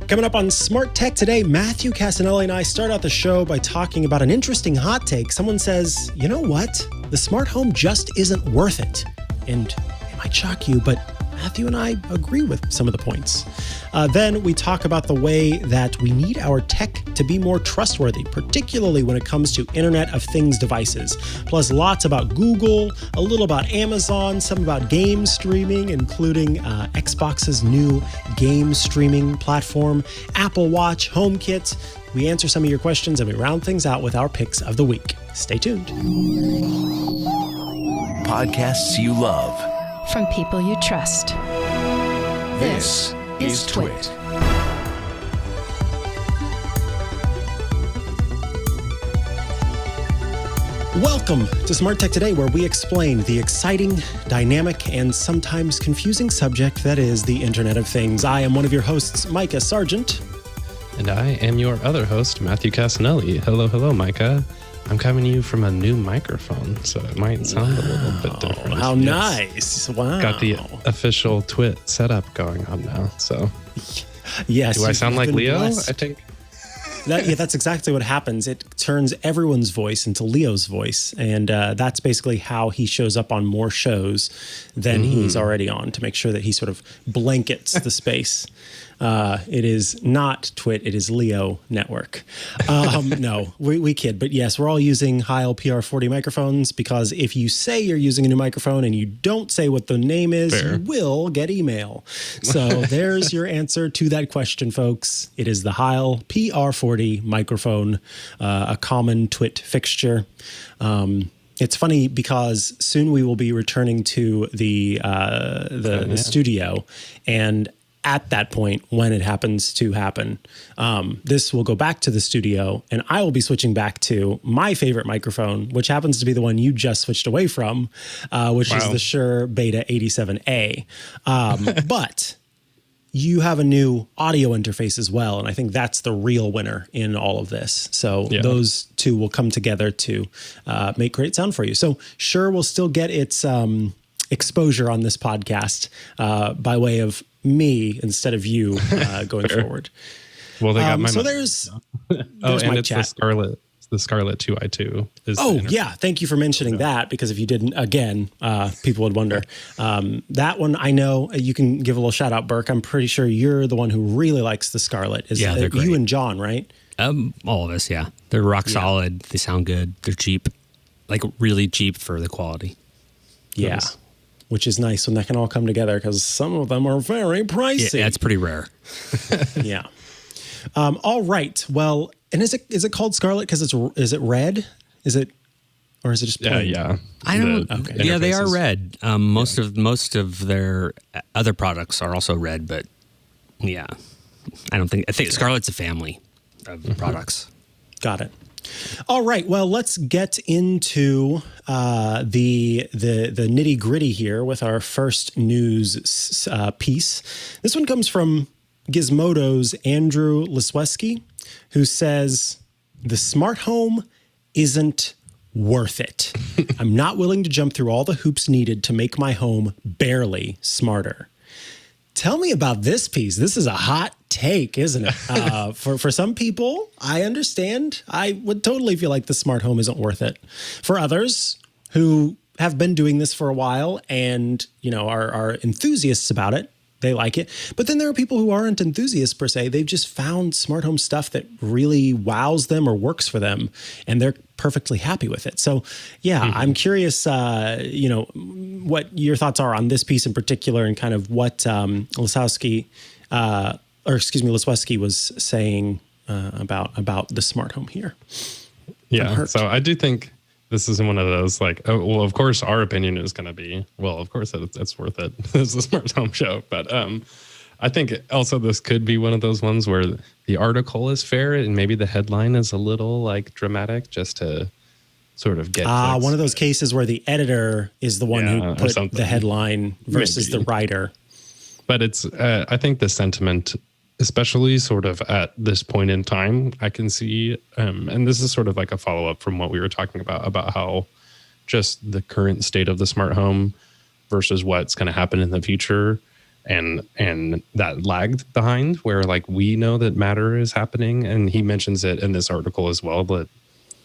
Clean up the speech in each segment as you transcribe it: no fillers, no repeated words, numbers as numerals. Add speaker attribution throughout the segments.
Speaker 1: Coming up on Smart Tech today, Matthew Casanelli and I start out the show by talking about an interesting hot take. Someone says, you know what? The smart home just isn't worth it. And it might shock you, but Matthew and I agree with some of the points. Then we talk about the way that we need our tech to be more trustworthy, particularly when it comes to Internet of Things devices. Plus lots about Google, a little about Amazon, some about game streaming, including Xbox's new game streaming platform, Apple Watch, HomeKit. We answer some of your questions and we round things out with our picks of the week. Stay tuned.
Speaker 2: Podcasts you love.
Speaker 3: From people you trust.
Speaker 2: This is Twit.
Speaker 1: Welcome to Smart Tech Today, where we explain the exciting, dynamic, and sometimes confusing subject that is the Internet of Things. I am one of your hosts, Micah Sargent.
Speaker 4: And I am your other host, Matthew Casanelli. Hello, Micah. I'm coming to you from a new microphone, so it might sound a little bit different.
Speaker 1: How nice. Wow.
Speaker 4: Got the official Twit setup going on now, so.
Speaker 1: Yes.
Speaker 4: Do I sound like Leo?
Speaker 1: Blessed.
Speaker 4: I think.
Speaker 1: That's exactly what happens. It turns everyone's voice into Leo's voice, and that's basically how he shows up on more shows than he's already on, to make sure that he sort of blankets the space. It is not Twit, it is Leo Network. No, we kid. But yes, we're all using Heil PR40 microphones, because if you say you're using a new microphone and you don't say what the name is, you will get email. So there's your answer to that question, folks. It is the Heil PR40 microphone, a common Twit fixture. It's funny because soon we will be returning to the studio, and at that point, when it happens to happen, this will go back to the studio, and I will be switching back to my favorite microphone, which happens to be the one you just switched away from, which is the Shure Beta 87A. But you have a new audio interface as well, and I think that's the real winner in all of this. So those two will come together to make great sound for you. So Shure will still get its exposure on this podcast by way of me instead of you going forward.
Speaker 4: Well, they got my
Speaker 1: so
Speaker 4: mic.
Speaker 1: there's
Speaker 4: and
Speaker 1: my
Speaker 4: it's
Speaker 1: chat.
Speaker 4: the Scarlett 2i2.
Speaker 1: Thank you for mentioning that, because if you didn't, again, people would wonder. That one, I know you can give a little shout out, Burke. I'm pretty sure you're the one who really likes the Scarlett.
Speaker 5: They're great.
Speaker 1: You and John, right?
Speaker 5: All of us, yeah. They're rock solid. They sound good. They're cheap, like really cheap for the quality.
Speaker 1: Yeah.
Speaker 4: Nice.
Speaker 1: Which is nice when that can all come together, because some of them are very pricey.
Speaker 5: Yeah, it's pretty rare.
Speaker 1: Yeah. All right. Well, and is it called Scarlett because is it red? Is it, or is it just plain?
Speaker 4: Yeah.
Speaker 5: I don't.
Speaker 1: Okay.
Speaker 5: Yeah, they are red. Most of their other products are also red, but yeah, I think Scarlett's a family of products.
Speaker 1: Got it. All right. Well, let's get into the nitty gritty here with our first news piece. This one comes from Gizmodo's Andrew Lisweski, who says, "The smart home isn't worth it. I'm not willing to jump through all the hoops needed to make my home barely smarter." Tell me about this piece. This is a hot take, isn't it? For some people, I understand. I would totally feel like the smart home isn't worth it. For others who have been doing this for a while and, are enthusiasts about it, they like it. But then there are people who aren't enthusiasts per se. They've just found smart home stuff that really wows them or works for them, and they're perfectly happy with it. So, I'm curious, what your thoughts are on this piece in particular, and kind of what Lisweski was saying about the smart home here.
Speaker 4: Yeah. So I do think this is one of those of course our opinion is going to be, of course it's worth it. This is a smart home show. But I think also this could be one of those ones where the article is fair and maybe the headline is a little dramatic just to sort of get
Speaker 1: one of those cases where the editor is the one who put the headline versus the writer.
Speaker 4: But it's I think the sentiment, especially sort of at this point in time, I can see, and this is sort of like a follow-up from what we were talking about how just the current state of the smart home versus what's going to happen in the future. and that lagged behind, where like we know that Matter is happening, and he mentions it in this article as well, but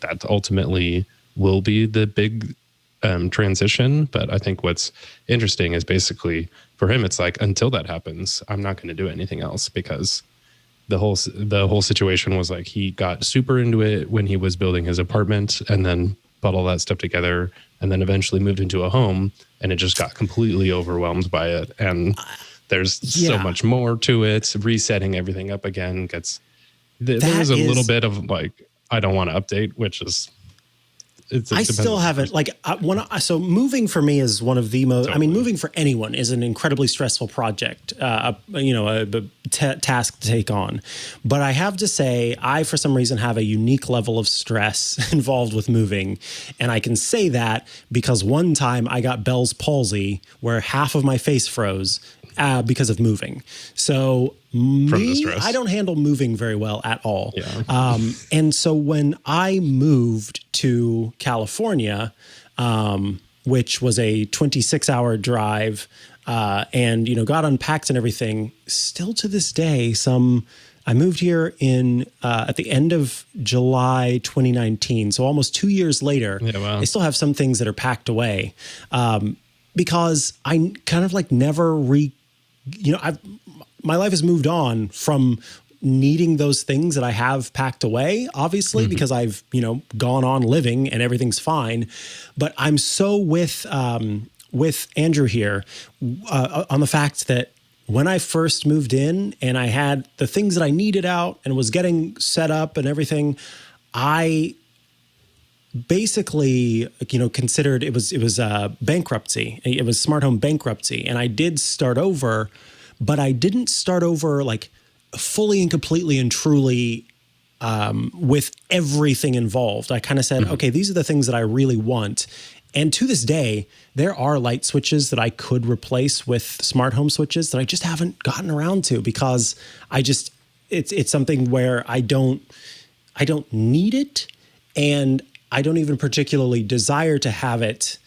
Speaker 4: that ultimately will be the big transition. But I think what's interesting is basically for him, it's like, until that happens, I'm not going to do anything else, because the whole situation was like he got super into it when he was building his apartment, and then put all that stuff together, and then eventually moved into a home, and it just got completely overwhelmed by it. And there's so much more to it. Resetting everything up again there is a little bit of like, I don't want to update, which is,
Speaker 1: I still haven't, like, so moving for me is one of the most, totally. I mean, moving for anyone is an incredibly stressful project, a task to take on. But I have to say, I, for some reason, have a unique level of stress involved with moving. And I can say that because one time I got Bell's palsy, where half of my face froze because of moving. So I don't handle moving very well at all. Yeah. And so when I moved to California, which was a 26-hour drive, and got unpacked and everything, still to this day, I moved here in at the end of July 2019, so almost 2 years later. Yeah, wow. I still have some things that are packed away because I kind of like never my life has moved on from needing those things that I have packed away, obviously, because I've, gone on living and everything's fine. But I'm so with Andrew here on the fact that when I first moved in and I had the things that I needed out and was getting set up and everything, I basically, considered it was bankruptcy. It was smart home bankruptcy. And I did start over, but I didn't start over like fully and completely and truly with everything involved. I kind of said, okay, these are the things that I really want. And to this day, there are light switches that I could replace with smart home switches that I just haven't gotten around to, because it's something where I don't need it, and I don't even particularly desire to have it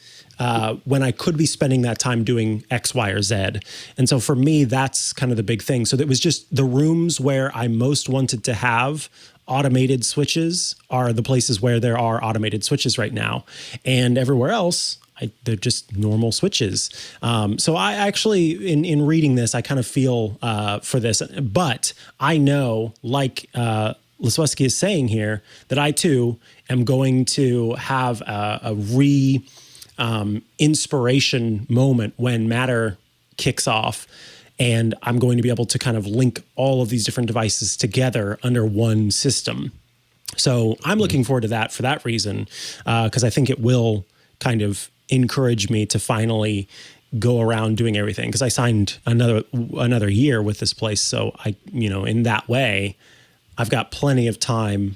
Speaker 1: when I could be spending that time doing X, Y, or Z. And so for me, that's kind of the big thing. So it was just the rooms where I most wanted to have automated switches are the places where there are automated switches right now. And everywhere else, they're just normal switches. So I actually, in reading this, I kind of feel for this. But I know, like Lisowski is saying here, that I too am going to have a inspiration moment when Matter kicks off, and I'm going to be able to kind of link all of these different devices together under one system. So I'm looking forward to that for that reason, because I think it will kind of encourage me to finally go around doing everything, because I signed another year with this place. So I, in that way, I've got plenty of time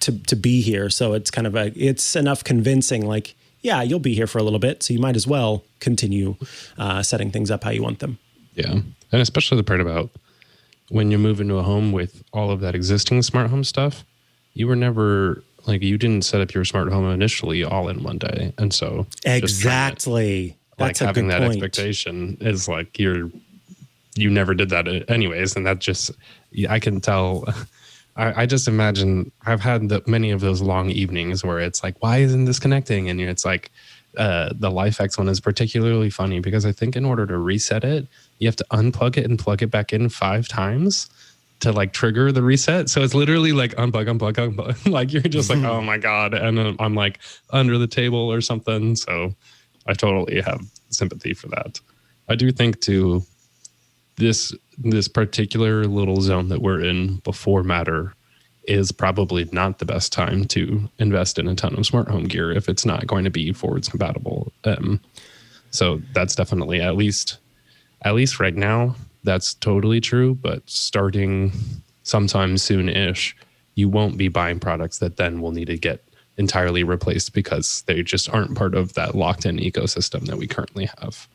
Speaker 1: to be here. So it's kind of it's enough convincing, like, yeah, you'll be here for a little bit, so you might as well continue setting things up how you want them.
Speaker 4: Yeah, and especially the part about when you move into a home with all of that existing smart home stuff, you were never, like, you didn't set up your smart home initially all in one day. And so
Speaker 1: exactly,
Speaker 4: that's like having that expectation is like you never did that anyways. And that just, I can tell, I just imagine I've had many of those long evenings where it's like, why isn't this connecting? And it's like, the LifeX one is particularly funny because I think in order to reset it, you have to unplug it and plug it back in 5 times to like trigger the reset. So it's literally like unplug. Like you're just like, oh my God. And I'm like under the table or something. So I totally have sympathy for that. I do think too, this particular little zone that we're in before Matter is probably not the best time to invest in a ton of smart home gear if it's not going to be forwards compatible. So that's definitely, at least right now, that's totally true. But starting sometime soon-ish, you won't be buying products that then will need to get entirely replaced because they just aren't part of that locked-in ecosystem that we currently have.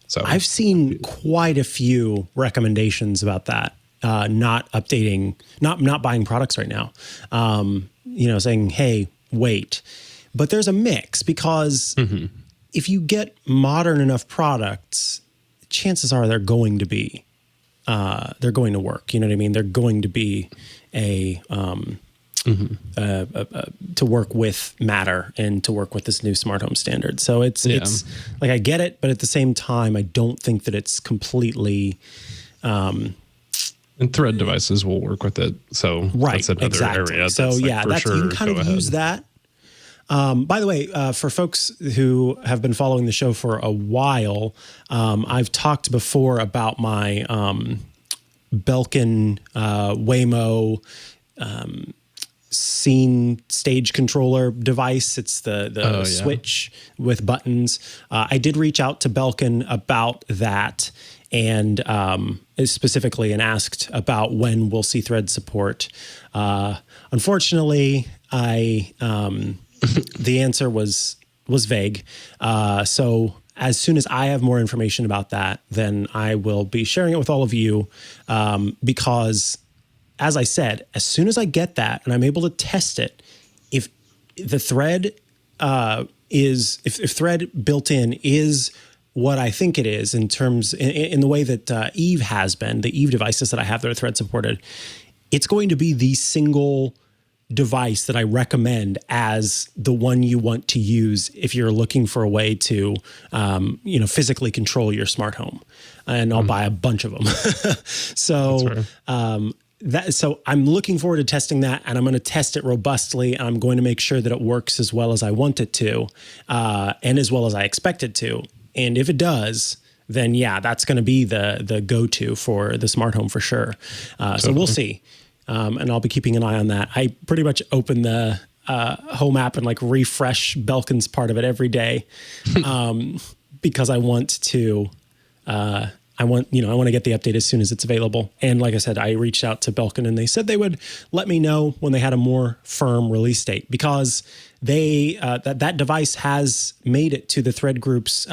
Speaker 4: So
Speaker 1: I've seen quite a few recommendations about that. Not updating, not buying products right now. Saying, hey, wait. But there's a mix because if you get modern enough products, chances are they're going to work. You know what I mean? They're going to be to work with Matter and to work with this new smart home standard. So it's like, I get it, but at the same time, I don't think that it's completely.
Speaker 4: And Thread devices will work with it. So that's another area.
Speaker 1: So that's you can kind of use that. By the way, for folks who have been following the show for a while, I've talked before about my Belkin Waymo scene stage controller device. It's the switch with buttons. I did reach out to Belkin about that, and specifically and asked about when we'll see Thread support. Unfortunately, the answer was vague. So as soon as I have more information about that, then I will be sharing it with all of you, because, as I said, as soon as I get that and I'm able to test it, if the Thread if Thread built in is what I think it is in terms in the way that Eve has been, the Eve devices that I have that are Thread supported, it's going to be the single device that I recommend as the one you want to use if you're looking for a way to, physically control your smart home. And I'll buy a bunch of them. So, so I'm looking forward to testing that, and I'm going to test it robustly. And I'm going to make sure that it works as well as I want it to, and as well as I expect it to. And if it does, then that's going to be the go-to for the smart home for sure. So we'll see. And I'll be keeping an eye on that. I pretty much open the home app and refresh Belkin's part of it every day, because I want to. I want to get the update as soon as it's available. And like I said, I reached out to Belkin and they said they would let me know when they had a more firm release date, because they that device has made it to the Thread Group's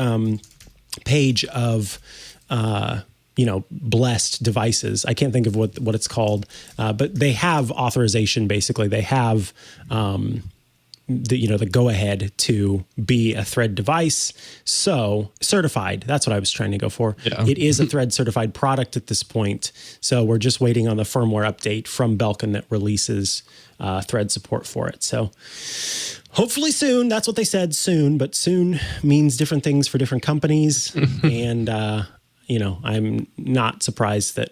Speaker 1: page of blessed devices. I can't think of what it's called, but they have authorization. Basically, they have the go ahead to be a Thread device. So certified. That's what I was trying to go for. Yeah. It is a Thread certified product at this point. So we're just waiting on the firmware update from Belkin that releases Thread support for it. So hopefully soon. That's what they said, soon. But soon means different things for different companies, and I'm not surprised that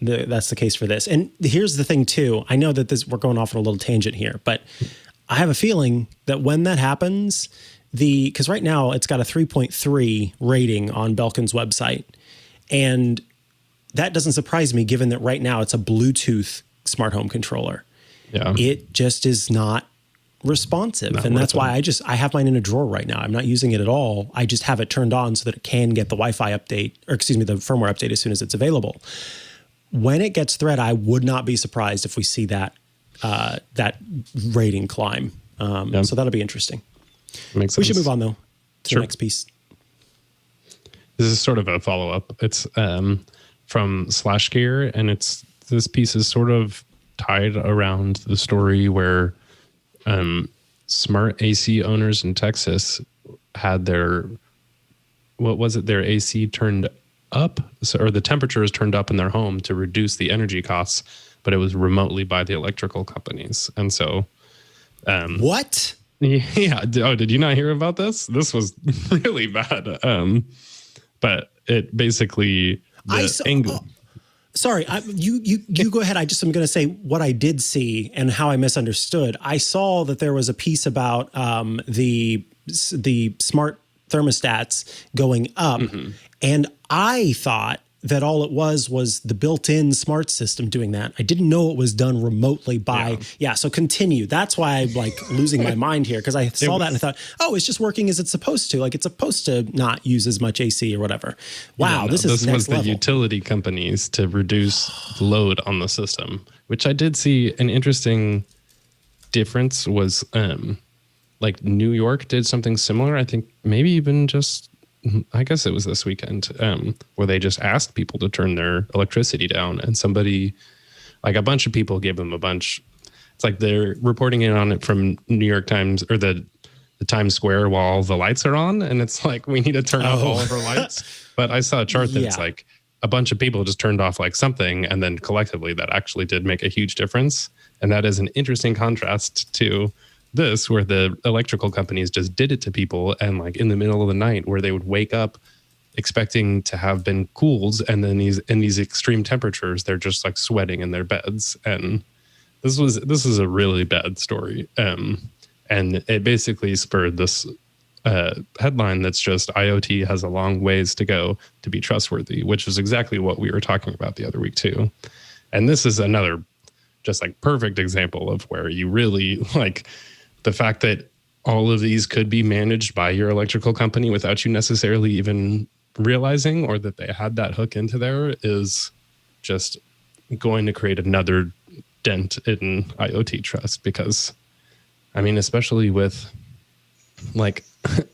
Speaker 1: that's the case for this. And here's the thing too. I know that we're going off on a little tangent here, but I have a feeling that when that happens, because right now it's got a 3.3 rating on Belkin's website, and that doesn't surprise me given that right now it's a Bluetooth smart home controller. Yeah. It just is not responsive. And that's why I have mine in a drawer right now. I'm not using it at all. I just have it turned on so that it can get the Wi-Fi update, or the firmware update as soon as it's available. When it gets Thread, I would not be surprised if we see that rating climb. So that'll be interesting.
Speaker 4: Makes sense.
Speaker 1: We should move on though to the next piece.
Speaker 4: This is sort of a follow-up. It's from SlashGear, and this piece is sort of tied around the story where smart AC owners in Texas had their AC turned up, or the temperature is turned up in their home to reduce the energy costs, but it was remotely by the electrical companies. And so
Speaker 1: what?
Speaker 4: Yeah. Oh, did you not hear about this? This was really bad. But it basically
Speaker 1: sorry, you go ahead. I'm going to say what I did see and how I misunderstood. I saw that there was a piece about the smart thermostats going up, and I thought that all it was the built-in smart system doing that. I didn't know it was done remotely by, so continue. That's why I'm losing my mind here, because I saw that and I thought, oh, it's just working as it's supposed to. It's supposed to not use as much AC or whatever. Wow, this is next level.
Speaker 4: The utility companies to reduce load on the system, which I did see an interesting difference was New York did something similar. I think maybe even I guess it was this weekend, where they just asked people to turn their electricity down, and somebody, a bunch of people gave them a bunch. It's they're reporting in on it from New York Times or the the Times Square while the lights are on, and it's like we need to turn off all of our lights. But I saw a chart that's like a bunch of people just turned off like something, and then collectively that actually did make a huge difference. And that is an interesting contrast to this, where the electrical companies just did it to people, and like in the middle of the night where they would wake up expecting to have been cooled, and then in these extreme temperatures they're just like sweating in their beds. And this is a really bad story, and it basically spurred this headline that's just IoT has a long ways to go to be trustworthy, which is exactly what we were talking about the other week too. And this is another just like perfect example of where you really like the fact that all of these could be managed by your electrical company without you necessarily even realizing, or that they had that hook into there, is just going to create another dent in IoT trust. Because, I mean, especially with like,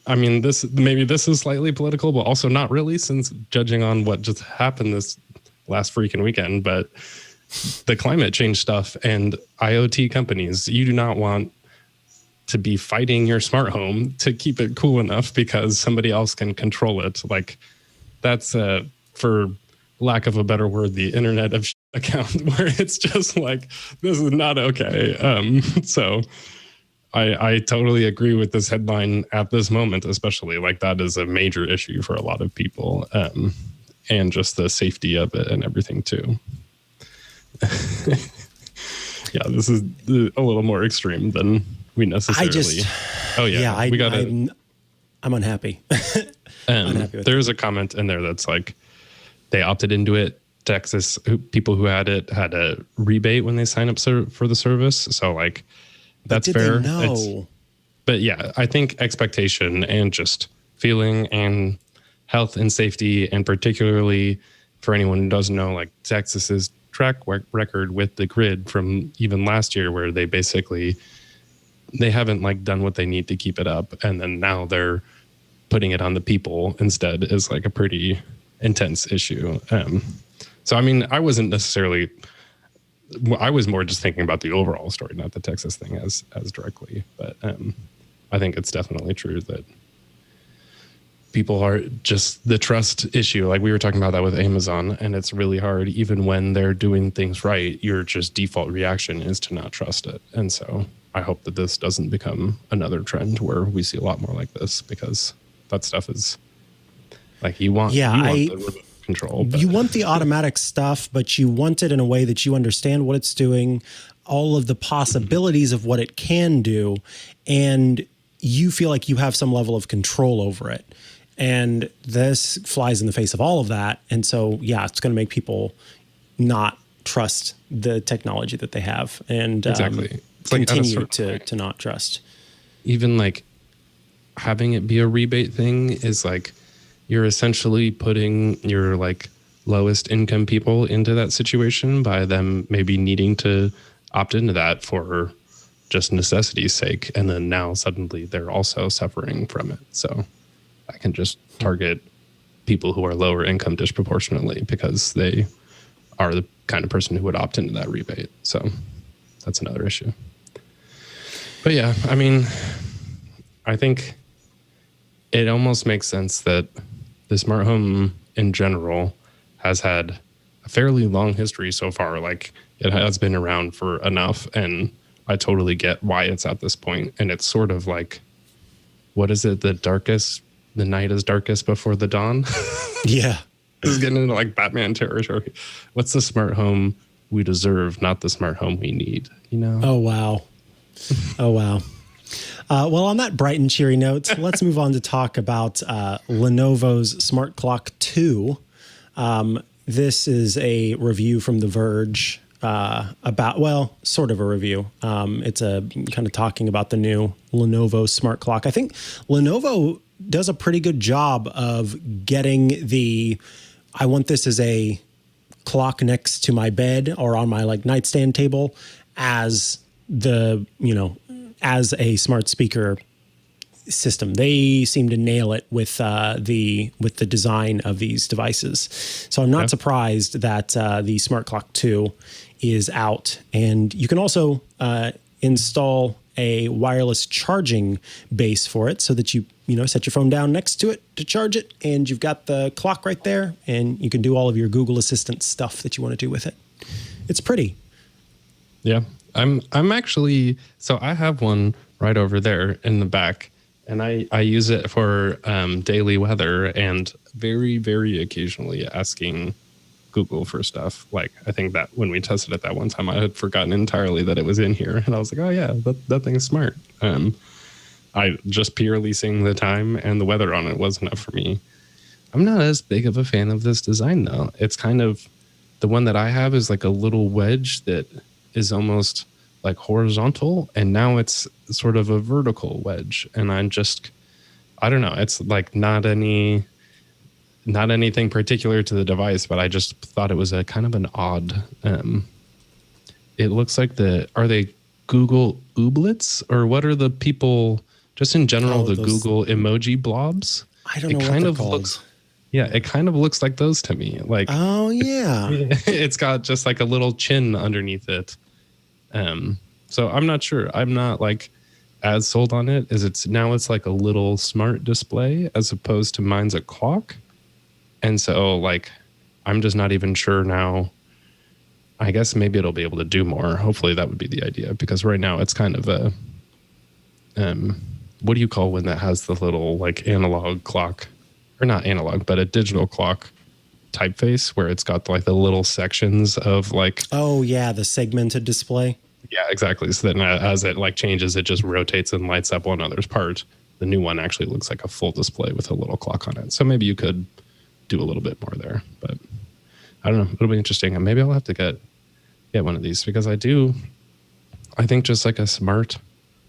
Speaker 4: I mean, this is slightly political, but also not really, since judging on what just happened this last freaking weekend, but the climate change stuff and IoT companies, you do not want to be fighting your smart home to keep it cool enough because somebody else can control it. Like that's for lack of a better word, the internet of account, where it's just like, this is not okay. So I totally agree with this headline at this moment, especially like that is a major issue for a lot of people, and just the safety of it and everything too. Yeah, this is a little more extreme than we necessarily.
Speaker 1: I'm unhappy. Unhappy with
Speaker 4: there's a comment in there that's like they opted into it. Texas people who had it had a rebate when they sign up for the service. So like that's fair. But yeah, I think expectation and just feeling and health and safety, and particularly for anyone who doesn't know, like Texas's track record with the grid from even last year, where they haven't like done what they need to keep it up, and then now they're putting it on the people instead, is like a pretty intense issue. So I mean, I was more just thinking about the overall story, not the Texas thing as directly, but I think it's definitely true that people are just the trust issue. Like we were talking about that with Amazon, and it's really hard, even when they're doing things right, your just default reaction is to not trust it. And so I hope that this doesn't become another trend where we see a lot more like this, because that stuff is like, you want the control. But.
Speaker 1: You want the automatic stuff, but you want it in a way that you understand what it's doing, all of the possibilities of what it can do, and you feel like you have some level of control over it. And this flies in the face of all of that. And so, yeah, it's going to make people not trust the technology that they have, and
Speaker 4: exactly.
Speaker 1: Continue to not trust.
Speaker 4: Even like having it be a rebate thing is like, you're essentially putting your like lowest income people into that situation by them maybe needing to opt into that for just necessity's sake. And then now suddenly they're also suffering from it. So I can just target people who are lower income disproportionately because they are the kind of person who would opt into that rebate. So that's another issue. But yeah, I mean, I think it almost makes sense that the smart home in general has had a fairly long history so far. Like it has been around for enough, and I totally get why it's at this point. And it's sort of like, what is it? The night is darkest before the dawn.
Speaker 1: Yeah.
Speaker 4: This is getting into like Batman territory. What's the smart home we deserve, not the smart home we need, you know?
Speaker 1: Oh, wow. Oh, wow. Well, on that bright and cheery note, let's move on to talk about Lenovo's Smart Clock 2. This is a review from The Verge sort of a review. It's a kind of talking about the new Lenovo Smart Clock. I think Lenovo does a pretty good job of getting I want this as a clock next to my bed or on my like nightstand table as as a smart speaker system. They seem to nail it with the design of these devices. So I'm not surprised that the Smart Clock 2 is out, and you can also install a wireless charging base for it so that you set your phone down next to it to charge it, and you've got the clock right there, and you can do all of your Google Assistant stuff that you want to do with it. It's pretty.
Speaker 4: Yeah. I'm actually, so I have one right over there in the back, and I use it for daily weather and very, very occasionally asking Google for stuff. Like, I think that when we tested it that one time, I had forgotten entirely that it was in here, and I was like, oh yeah, that thing's smart. I just purely seeing the time and the weather on it was enough for me. I'm not as big of a fan of this design though. It's kind of, the one that I have is like a little wedge that is almost like horizontal, and now it's sort of a vertical wedge, and I don't know, it's like not anything particular to the device, but I just thought it was a kind of an odd, it looks like are they Google Ooblets, or what are the people just in general, the Google emoji blobs?
Speaker 1: I don't know what they're called.
Speaker 4: It kind of looks like those to me. Like,
Speaker 1: oh yeah,
Speaker 4: it's got just like a little chin underneath it. So I'm not sure. I'm not like as sold on it as it's like a little smart display as opposed to mine's a clock. And so like, I'm just not even sure now. I guess maybe it'll be able to do more. Hopefully that would be the idea, because right now it's kind of a, what do you call when that has the little like analog clock, or not analog, but a digital clock typeface where it's got like the little sections of like,
Speaker 1: oh yeah, the segmented display.
Speaker 4: Yeah, exactly. So then as it like changes, it just rotates and lights up one other's part. The new one actually looks like a full display with a little clock on it. So maybe you could do a little bit more there, but I don't know. It'll be interesting. And maybe I'll have to get one of these, because I think just like a smart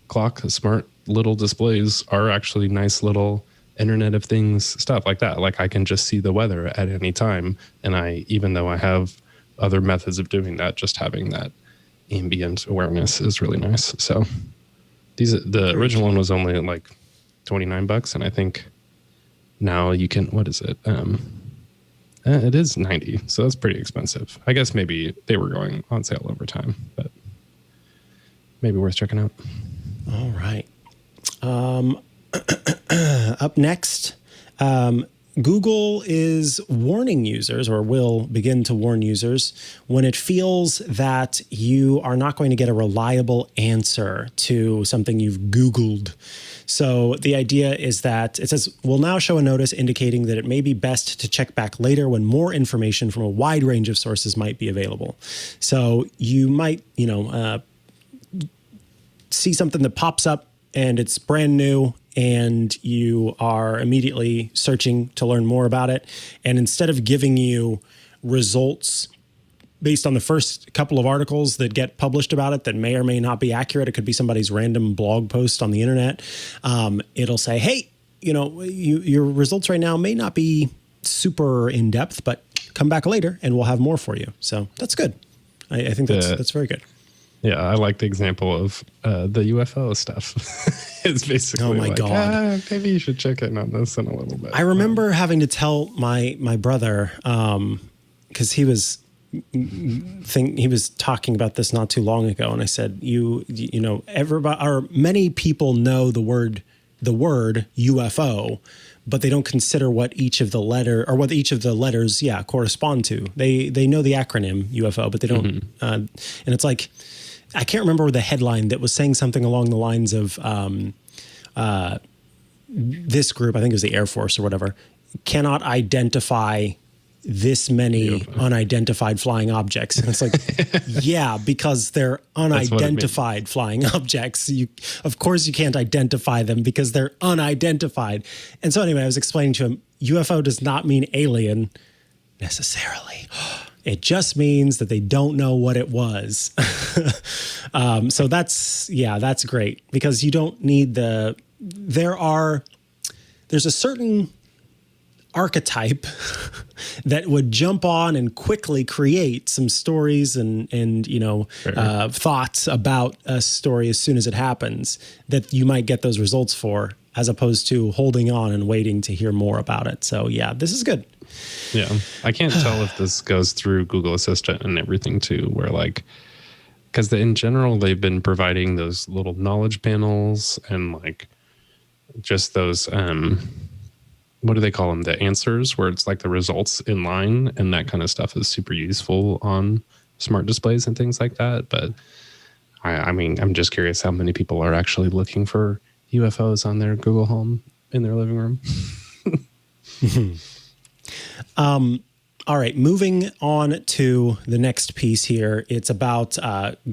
Speaker 4: clock, smart little displays are actually nice little Internet of Things stuff like that. Like I can just see the weather at any time. And even though I have other methods of doing that, just having that ambient awareness is really nice. So the original one was only like $29, and I think now you can, what is it? It is 90, so that's pretty expensive. I guess maybe they were going on sale over time, but maybe worth checking out.
Speaker 1: All right. Up next, Google is warning users, or will begin to warn users, when it feels that you are not going to get a reliable answer to something you've Googled. So the idea is that it says, we'll now show a notice indicating that it may be best to check back later when more information from a wide range of sources might be available. So you might, see something that pops up and it's brand new, and you are immediately searching to learn more about it. And instead of giving you results based on the first couple of articles that get published about it that may or may not be accurate, it could be somebody's random blog post on the internet. It'll say, hey, your results right now may not be super in depth, but come back later and we'll have more for you. So that's good. I think that's very good.
Speaker 4: Yeah, I like the example of the UFO stuff. It's basically,
Speaker 1: oh my God,
Speaker 4: maybe you should check in on this in a little bit.
Speaker 1: I remember having to tell my brother, because he was talking about this not too long ago, and I said, everybody, or many people know the word UFO, but they don't consider what each of the letters correspond to. They know the acronym UFO, but they don't. And it's like, I can't remember the headline that was saying something along the lines of this group, I think it was the Air Force or whatever, cannot identify this many unidentified flying objects. And it's like, yeah, because they're unidentified flying objects. Of course you can't identify them because they're unidentified. And so anyway, I was explaining to him, UFO does not mean alien necessarily. It just means that they don't know what it was. So that's great, because you don't need there's a certain archetype that would jump on and quickly create some stories and thoughts about a story as soon as it happens, that you might get those results for, as opposed to holding on and waiting to hear more about it. So yeah, this is good.
Speaker 4: Yeah, I can't tell if this goes through Google Assistant and everything too, where like because in general they've been providing those little knowledge panels and like just those what do they call them, the answers, where it's like the results in line, and that kind of stuff is super useful on smart displays and things like that. But I mean, I'm just curious how many people are actually looking for UFOs on their Google Home in their living room.
Speaker 1: All right, moving on to the next piece here. It's about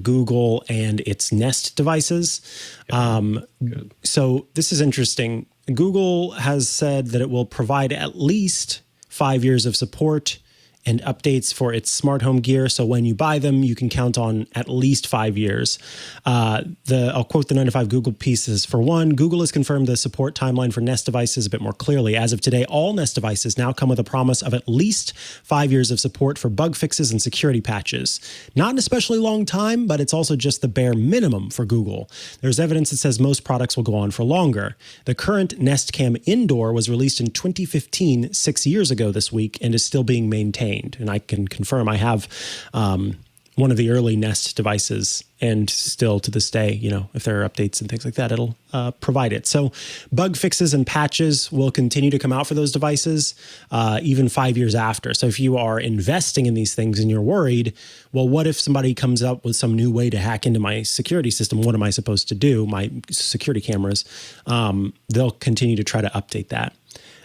Speaker 1: Google and its Nest devices. So this is interesting. Google has said that it will provide at least 5 years of support and updates for its smart home gear. So when you buy them, you can count on at least 5 years. I'll quote the 9 to 5 Google pieces. For one, Google has confirmed the support timeline for Nest devices a bit more clearly. As of today, all Nest devices now come with a promise of at least 5 years of support for bug fixes and security patches. Not an especially long time, but it's also just the bare minimum for Google. There's evidence that says most products will go on for longer. The current Nest Cam Indoor was released in 2015, 6 years ago this week, and is still being maintained. And I can confirm I have one of the early Nest devices, and still to this day, you know, if there are updates and things like that, it'll provide it. So bug fixes and patches will continue to come out for those devices even 5 years after. So if you are investing in these things and you're worried, well, what if somebody comes up with some new way to hack into my security system? What am I supposed to do? My security cameras, they'll continue to try to update that.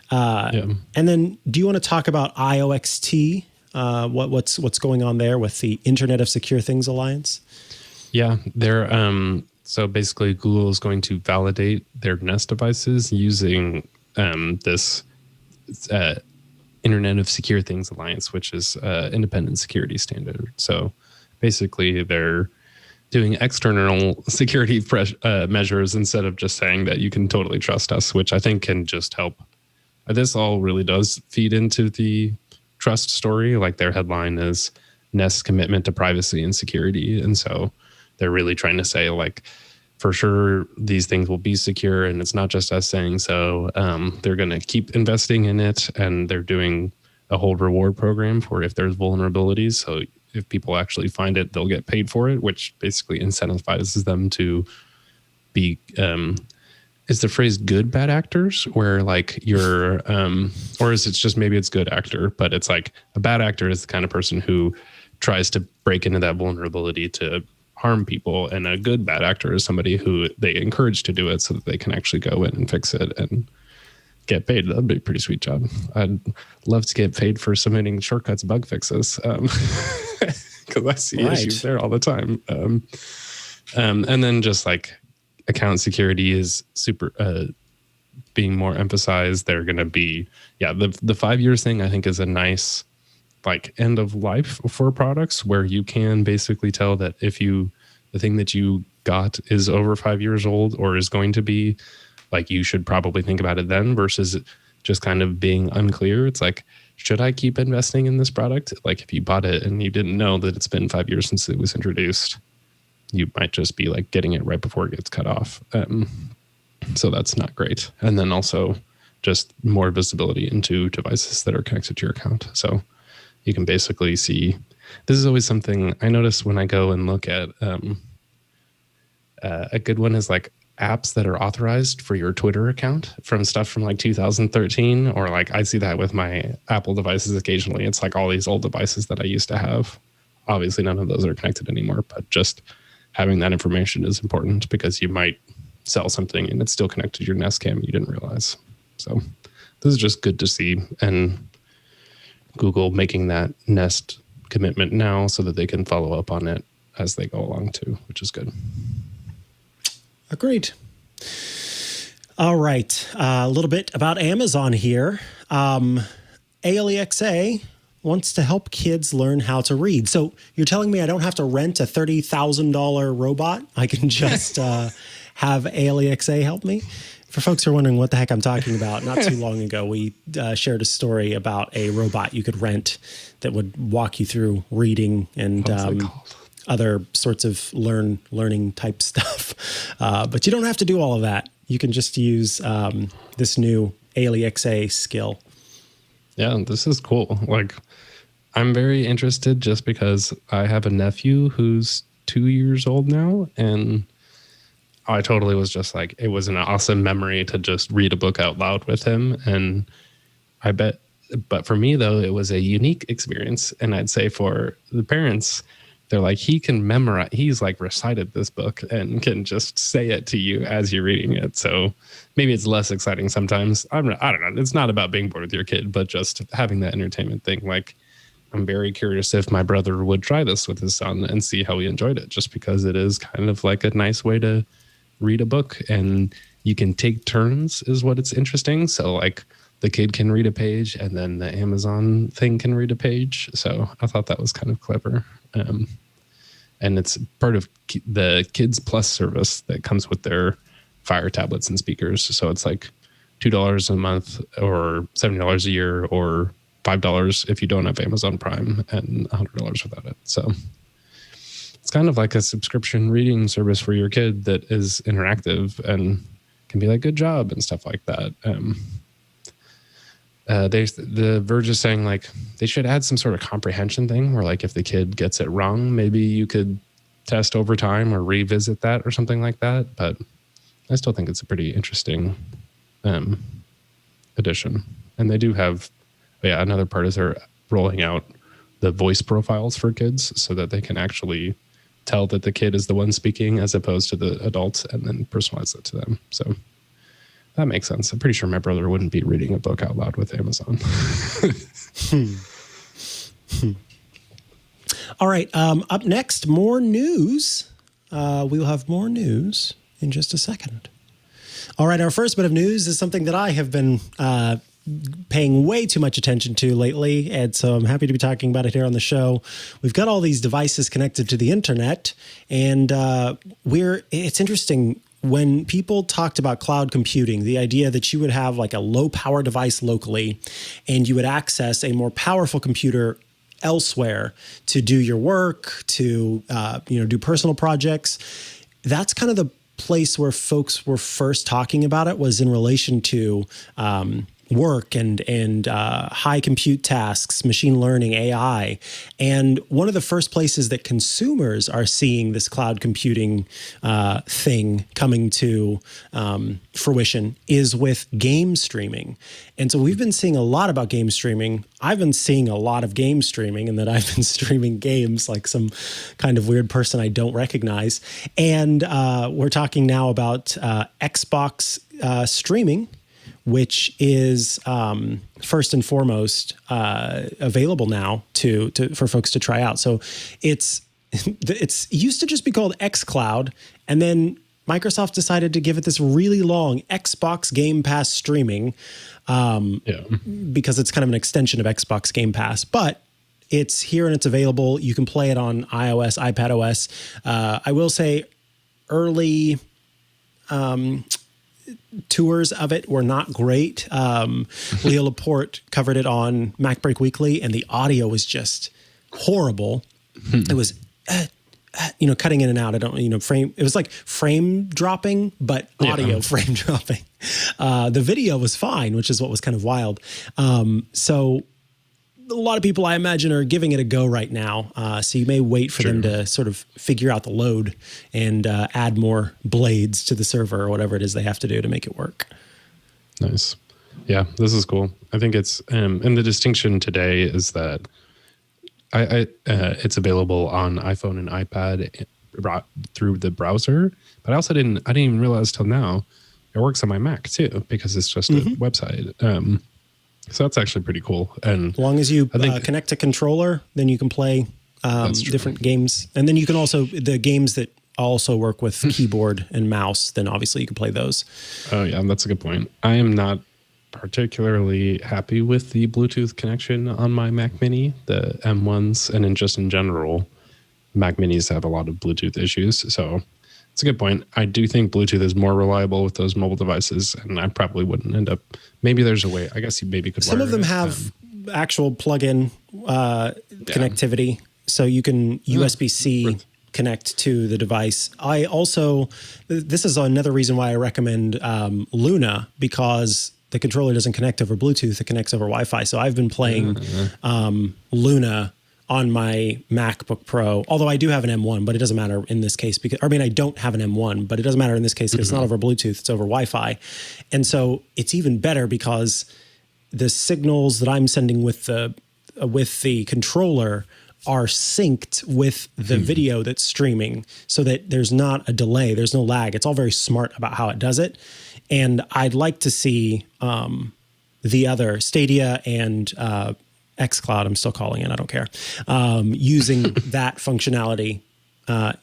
Speaker 1: And then do you want to talk about IOXT? What's going on there with the Internet of Secure Things Alliance?
Speaker 4: Yeah, they're so basically Google is going to validate their Nest devices using this Internet of Secure Things Alliance, which is independent security standard. So basically they're doing external security measures instead of just saying that you can totally trust us, which I think can just help. This all really does feed into the trust story. Like their headline is Nest's commitment to privacy and security. And so they're really trying to say, like, for sure, these things will be secure. And it's not just us saying so. They're going to keep investing in it. And they're doing a whole reward program for if there's vulnerabilities. So if people actually find it, they'll get paid for it, which basically incentivizes them to be is the phrase good bad actors, where like you're or is it just maybe it's good actor, but it's like a bad actor is the kind of person who tries to break into that vulnerability to harm people, and a good bad actor is somebody who they encourage to do it so that they can actually go in and fix it and get paid. That'd be a pretty sweet job. I'd love to get paid for submitting shortcuts bug fixes because I see issues there all the time. And then just like account security is super being more emphasized. They're going to be, the 5 years thing I think is a nice like end of life for products where you can basically tell that if the thing that you got is over 5 years old or is going to be, like, you should probably think about it then versus just kind of being unclear. It's like, should I keep investing in this product? Like if you bought it and you didn't know that it's been 5 years since it was introduced, you might just be like getting it right before it gets cut off. So that's not great. And then also just more visibility into devices that are connected to your account. So you can basically see, this is always something I notice when I go and look at, a good one is like apps that are authorized for your Twitter account from stuff from like 2013, or like I see that with my Apple devices occasionally. It's like all these old devices that I used to have. Obviously none of those are connected anymore, but just having that information is important because you might sell something and it's still connected to your Nest Cam you didn't realize. So this is just good to see, and Google making that Nest commitment now so that they can follow up on it as they go along too, which is good.
Speaker 1: Agreed. All right. A little bit about Amazon here. ALEXA wants to help kids learn how to read. So you're telling me I don't have to rent a $30,000 robot? I can just have ALEXA help me? For folks who are wondering what the heck I'm talking about, not too long ago, we shared a story about a robot you could rent that would walk you through reading and other sorts of learning type stuff. But you don't have to do all of that. You can just use this new ALEXA skill.
Speaker 4: Yeah, this is cool. Like, I'm very interested just because I have a nephew who's 2 years old now, and I totally was just like, it was an awesome memory to just read a book out loud with him. And I bet, but for me though, it was a unique experience. And I'd say for the parents, they're like, he can memorize, he's like recited this book and can just say it to you as you're reading it. So maybe it's less exciting sometimes. I don't know. It's not about being bored with your kid, but just having that entertainment thing. Like, I'm very curious if my brother would try this with his son and see how he enjoyed it, just because it is kind of like a nice way to read a book, and you can take turns is what it's interesting. So like the kid can read a page and then the Amazon thing can read a page. So I thought that was kind of clever. And it's part of the Kids Plus service that comes with their Fire tablets and speakers. So it's like $2 a month or $70 a year or $5 if you don't have Amazon Prime, and $100 without it. So it's kind of like a subscription reading service for your kid that is interactive and can be like, good job and stuff like that. The Verge is saying like they should add some sort of comprehension thing where like if the kid gets it wrong, maybe you could test over time or revisit that or something like that. But I still think it's a pretty interesting addition. And they do have, another part is they're rolling out the voice profiles for kids so that they can actually tell that the kid is the one speaking as opposed to the adult, and then personalize it to them. So that makes sense. I'm pretty sure my brother wouldn't be reading a book out loud with Amazon.
Speaker 1: All right. Up next, more news. We will have more news in just a second. All right. Our first bit of news is something that I have been paying way too much attention to lately, and so I'm happy to be talking about it here on the show. We've got all these devices connected to the internet, and it's interesting. When people talked about cloud computing, the idea that you would have like a low power device locally and you would access a more powerful computer elsewhere to do your work, to do personal projects, that's kind of the place where folks were first talking about it, was in relation to work and high compute tasks, machine learning, AI. And one of the first places that consumers are seeing this cloud computing thing coming to fruition is with game streaming. And so we've been seeing a lot about game streaming. I've been seeing a lot of game streaming, and that I've been streaming games like some kind of weird person I don't recognize. And we're talking now about Xbox streaming, which is first and foremost available now for folks to try out. So it's used to just be called xCloud, and then Microsoft decided to give it this really long Xbox Game Pass streaming because it's kind of an extension of Xbox Game Pass. But it's here and it's available. You can play it on iOS, iPadOS. I will say early tours of it were not great. Leo Laporte covered it on MacBreak Weekly, and the audio was just horrible. It was, cutting in and out. It was like frame dropping, but audio frame dropping. The video was fine, which is what was kind of wild. So a lot of people, I imagine, are giving it a go right now. So you may wait for them to sort of figure out the load and add more blades to the server or whatever it is they have to do to make it work.
Speaker 4: Nice. Yeah, this is cool. I think it's, and the distinction today is that it's available on iPhone and iPad through the browser, but I also didn't even realize till now it works on my Mac too, because it's just a website. So that's actually pretty cool. And
Speaker 1: as long as you connect a controller, then you can play different games. And then you can also, the games that also work with keyboard and mouse, then obviously you can play those.
Speaker 4: Oh yeah, that's a good point. I am not particularly happy with the Bluetooth connection on my Mac Mini, the M1s, and in general, Mac Minis have a lot of Bluetooth issues. So it's a good point. I do think Bluetooth is more reliable with those mobile devices, and I probably wouldn't end up. Maybe there's a way. I guess you maybe could.
Speaker 1: Some of them have actual plug-in connectivity, so you can USB-C connect to the device. I also, this is another reason why I recommend Luna, because the controller doesn't connect over Bluetooth; it connects over Wi-Fi. So I've been playing Luna on my MacBook Pro, although I do have an M1, but it doesn't matter in this case because, I don't have an M1, but it doesn't matter in this case because it's not over Bluetooth, it's over Wi-Fi. And so it's even better because the signals that I'm sending with the controller are synced with the video that's streaming so that there's not a delay, there's no lag. It's all very smart about how it does it. And I'd like to see the other Stadia and xCloud, I'm still calling it, I don't care, using that functionality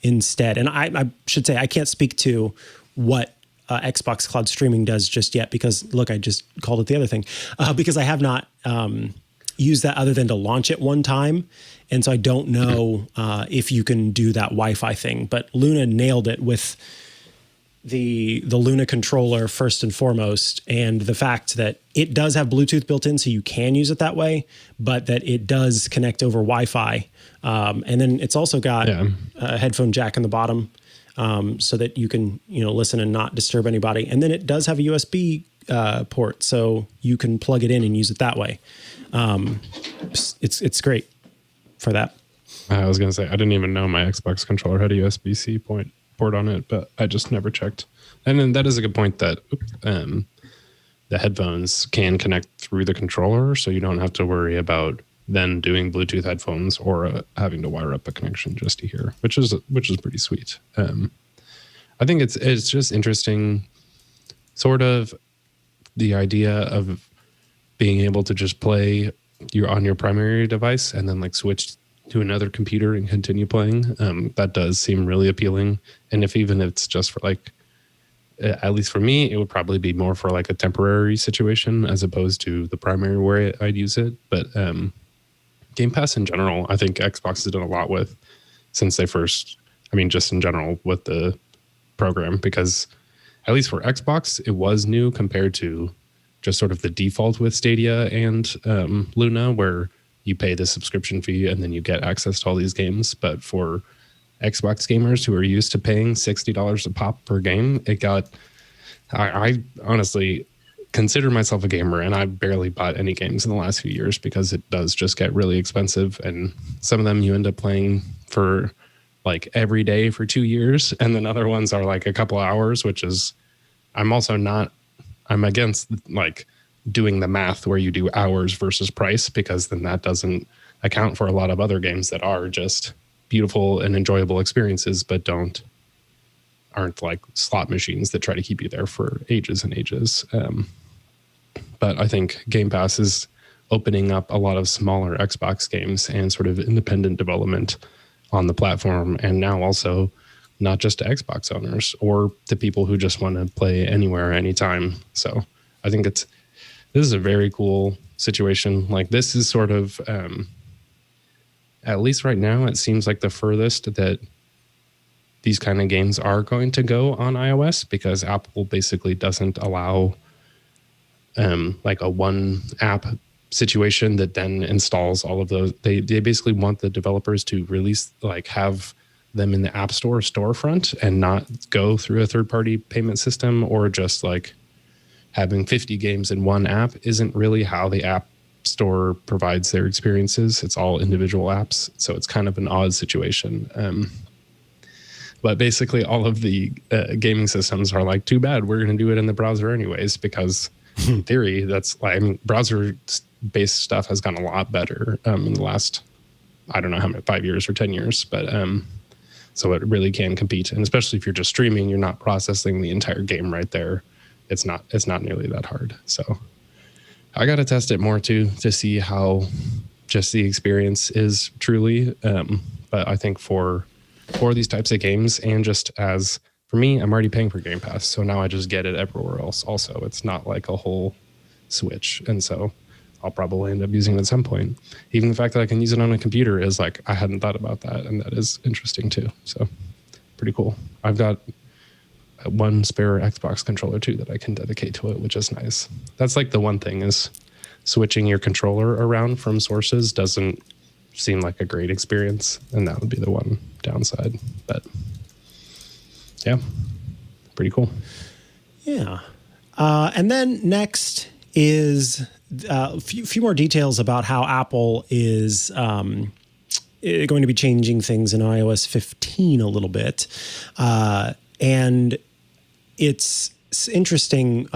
Speaker 1: instead. And I should say, I can't speak to what Xbox Cloud Streaming does just yet because, look, I just called it the other thing, because I have not used that other than to launch it one time. And so I don't know if you can do that Wi-Fi thing, but Luna nailed it with the Luna controller first and foremost, and the fact that it does have Bluetooth built in, so you can use it that way, but that it does connect over Wi-Fi. And then it's also got a headphone jack in the bottom, so that you can listen and not disturb anybody. And then it does have a USB port, so you can plug it in and use it that way. It's great for that.
Speaker 4: I was gonna say I didn't even know my Xbox controller had a USB-C port on it, but I just never checked. And then that is a good point that the headphones can connect through the controller, so you don't have to worry about then doing Bluetooth headphones or having to wire up a connection just to hear, which is pretty sweet. I think it's just interesting, sort of the idea of being able to just play on your primary device and then like switch to another computer and continue playing. That does seem really appealing. And if it's just for like, at least for me, it would probably be more for like a temporary situation as opposed to the primary where I'd use it. But Game Pass in general, I think Xbox has done a lot with since they first, just in general with the program, because at least for Xbox, it was new compared to just sort of the default with Stadia and Luna, where you pay the subscription fee and then you get access to all these games. But for Xbox gamers who are used to paying $60 a pop per game, I honestly consider myself a gamer, and I've barely bought any games in the last few years because it does just get really expensive. And some of them you end up playing for like every day for 2 years. And then other ones are like a couple hours, which is, I'm against like doing the math where you do hours versus price, because then that doesn't account for a lot of other games that are just beautiful and enjoyable experiences, but aren't like slot machines that try to keep you there for ages and ages. But I think Game Pass is opening up a lot of smaller Xbox games and sort of independent development on the platform, and now also not just to Xbox owners or to people who just want to play anywhere, anytime. So I think this is a very cool situation. Like, this is sort of, at least right now, it seems like the furthest that these kind of games are going to go on iOS, because Apple basically doesn't allow like a one app situation that then installs all of those. They basically want the developers to release, like, have them in the App Store storefront and not go through a third-party payment system, or just like having 50 games in one app isn't really how the App Store provides their experiences. It's all individual apps, so it's kind of an odd situation. But basically all of the gaming systems are like, too bad, we're going to do it in the browser anyways, because in theory, that's like, browser-based stuff has gotten a lot better in the last, I don't know how many, 5 years or 10 years, but so it really can compete. And especially if you're just streaming, you're not processing the entire game right there. It's not nearly that hard. So I got to test it more too, to see how just the experience is truly. But I think for these types of games, and just as for me, I'm already paying for Game Pass, so now I just get it everywhere else. Also, it's not like a whole switch, and so I'll probably end up using it at some point. Even the fact that I can use it on a computer is like, I hadn't thought about that, and that is interesting too. So pretty cool. I've got one spare Xbox controller too that I can dedicate to it, which is nice. That's like the one thing, is switching your controller around from sources doesn't seem like a great experience, and that would be the one downside. But yeah, pretty cool.
Speaker 1: Yeah. And then next is a few more details about how Apple is going to be changing things in iOS 15 a little bit. And it's interesting.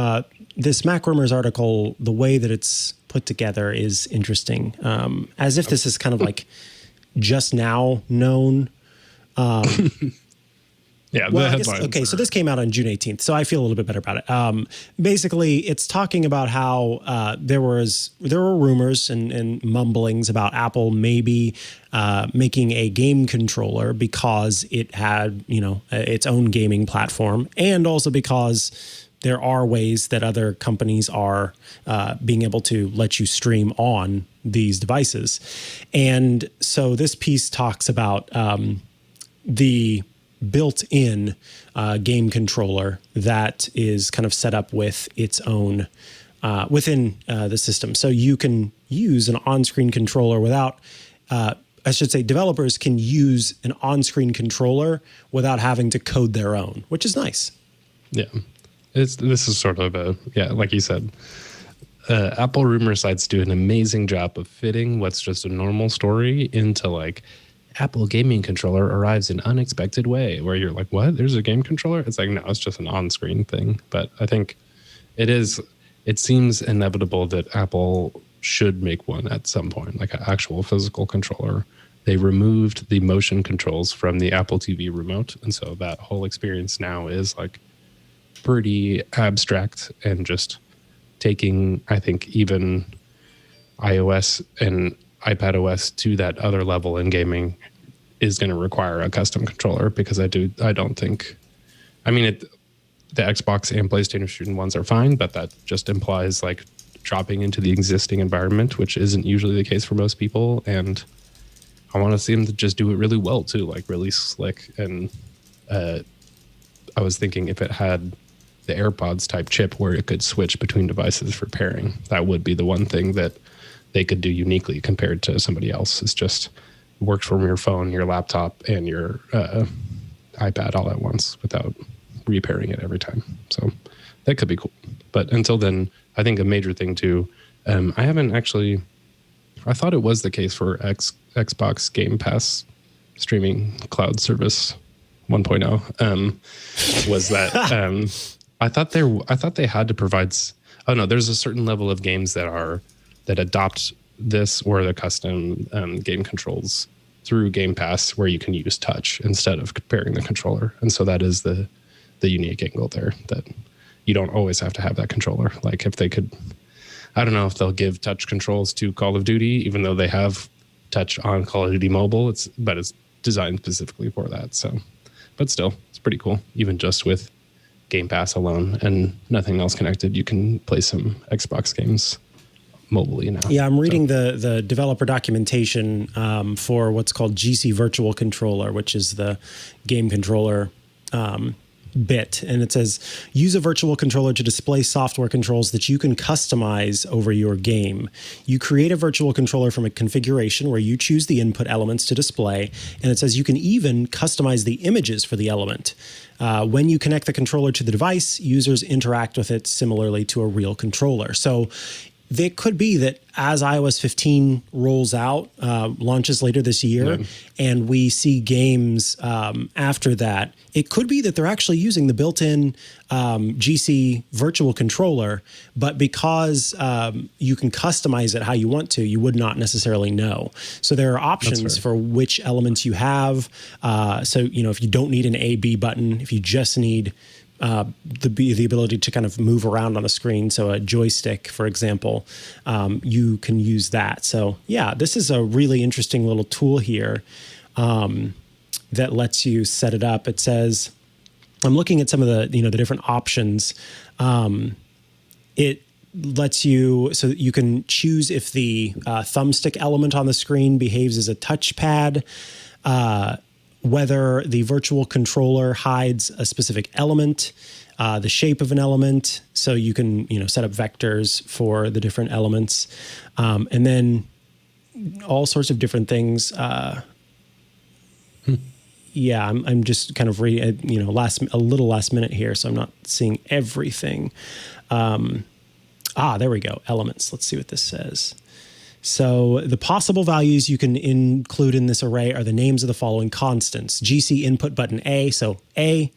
Speaker 1: This MacRumors article, the way that it's put together is interesting. As if this is kind of like just now known.
Speaker 4: Yeah,
Speaker 1: well, I guess, okay, so this came out on June 18th, so I feel a little bit better about it. Basically, it's talking about how there were rumors and mumblings about Apple maybe making a game controller because it had, its own gaming platform, and also because there are ways that other companies are being able to let you stream on these devices. And so this piece talks about the built-in game controller that is kind of set up with its own within the system. So you can use an on-screen controller without, I should say developers can use an on-screen controller without having to code their own, which is nice.
Speaker 4: Yeah. This is sort of like you said, Apple rumor sites do an amazing job of fitting what's just a normal story into like Apple gaming controller arrives in unexpected way, where you're like, what? There's a game controller? It's like, no, it's just an on-screen thing. But I think it seems inevitable that Apple should make one at some point, like an actual physical controller. They removed the motion controls from the Apple TV remote. And so that whole experience now is like pretty abstract and just taking, I think, even iOS and iPadOS to that other level in gaming is going to require a custom controller, because the Xbox and PlayStation ones are fine, but that just implies like dropping into the existing environment, which isn't usually the case for most people. And I want to see them to just do it really well too, like really slick. And I was thinking if it had the AirPods type chip where it could switch between devices for pairing, that would be the one thing that they could do uniquely compared to somebody else. It's just works from your phone, your laptop, and your iPad all at once without repairing it every time. So that could be cool. But until then, I think a major thing too, I thought it was the case for Xbox Game Pass streaming cloud service 1.0, was that I thought they had to provide. Oh no, there's a certain level of games that adopt this or the custom game controls through Game Pass, where you can use touch instead of pairing the controller. And so that is the unique angle there, that you don't always have to have that controller. Like if they could, I don't know if they'll give touch controls to Call of Duty, even though they have touch on Call of Duty Mobile. But it's designed specifically for that. So, but still, it's pretty cool. Even just with Game Pass alone and nothing else connected, you can play some Xbox games mobilely now.
Speaker 1: Yeah, I'm reading the developer documentation for what's called GC Virtual Controller, which is the game controller bit. And it says, use a virtual controller to display software controls that you can customize over your game. You create a virtual controller from a configuration where you choose the input elements to display. And it says you can even customize the images for the element. When you connect the controller to the device, users interact with it similarly to a real controller. So it could be that as iOS 15 rolls out, launches later this year, and we see games after that, it could be that they're actually using the built-in GC virtual controller, but because you can customize it how you want to, you would not necessarily know. So there are options for which elements you have. So, if you don't need an A/B button, if you just need the ability to kind of move around on a screen, so a joystick, for example, you can use that. So yeah, this is a really interesting little tool here that lets you set it up. It says, I'm looking at some of the the different options. It lets you, so that you can choose if the thumbstick element on the screen behaves as a touchpad, whether the virtual controller hides a specific element, the shape of an element, so you can set up vectors for the different elements, and then all sorts of different things. Yeah, I'm just kind of reading, a little last minute here, so I'm not seeing everything. There we go. Elements. Let's see what this says. So the possible values you can include in this array are the names of the following constants. GC input button A, so A,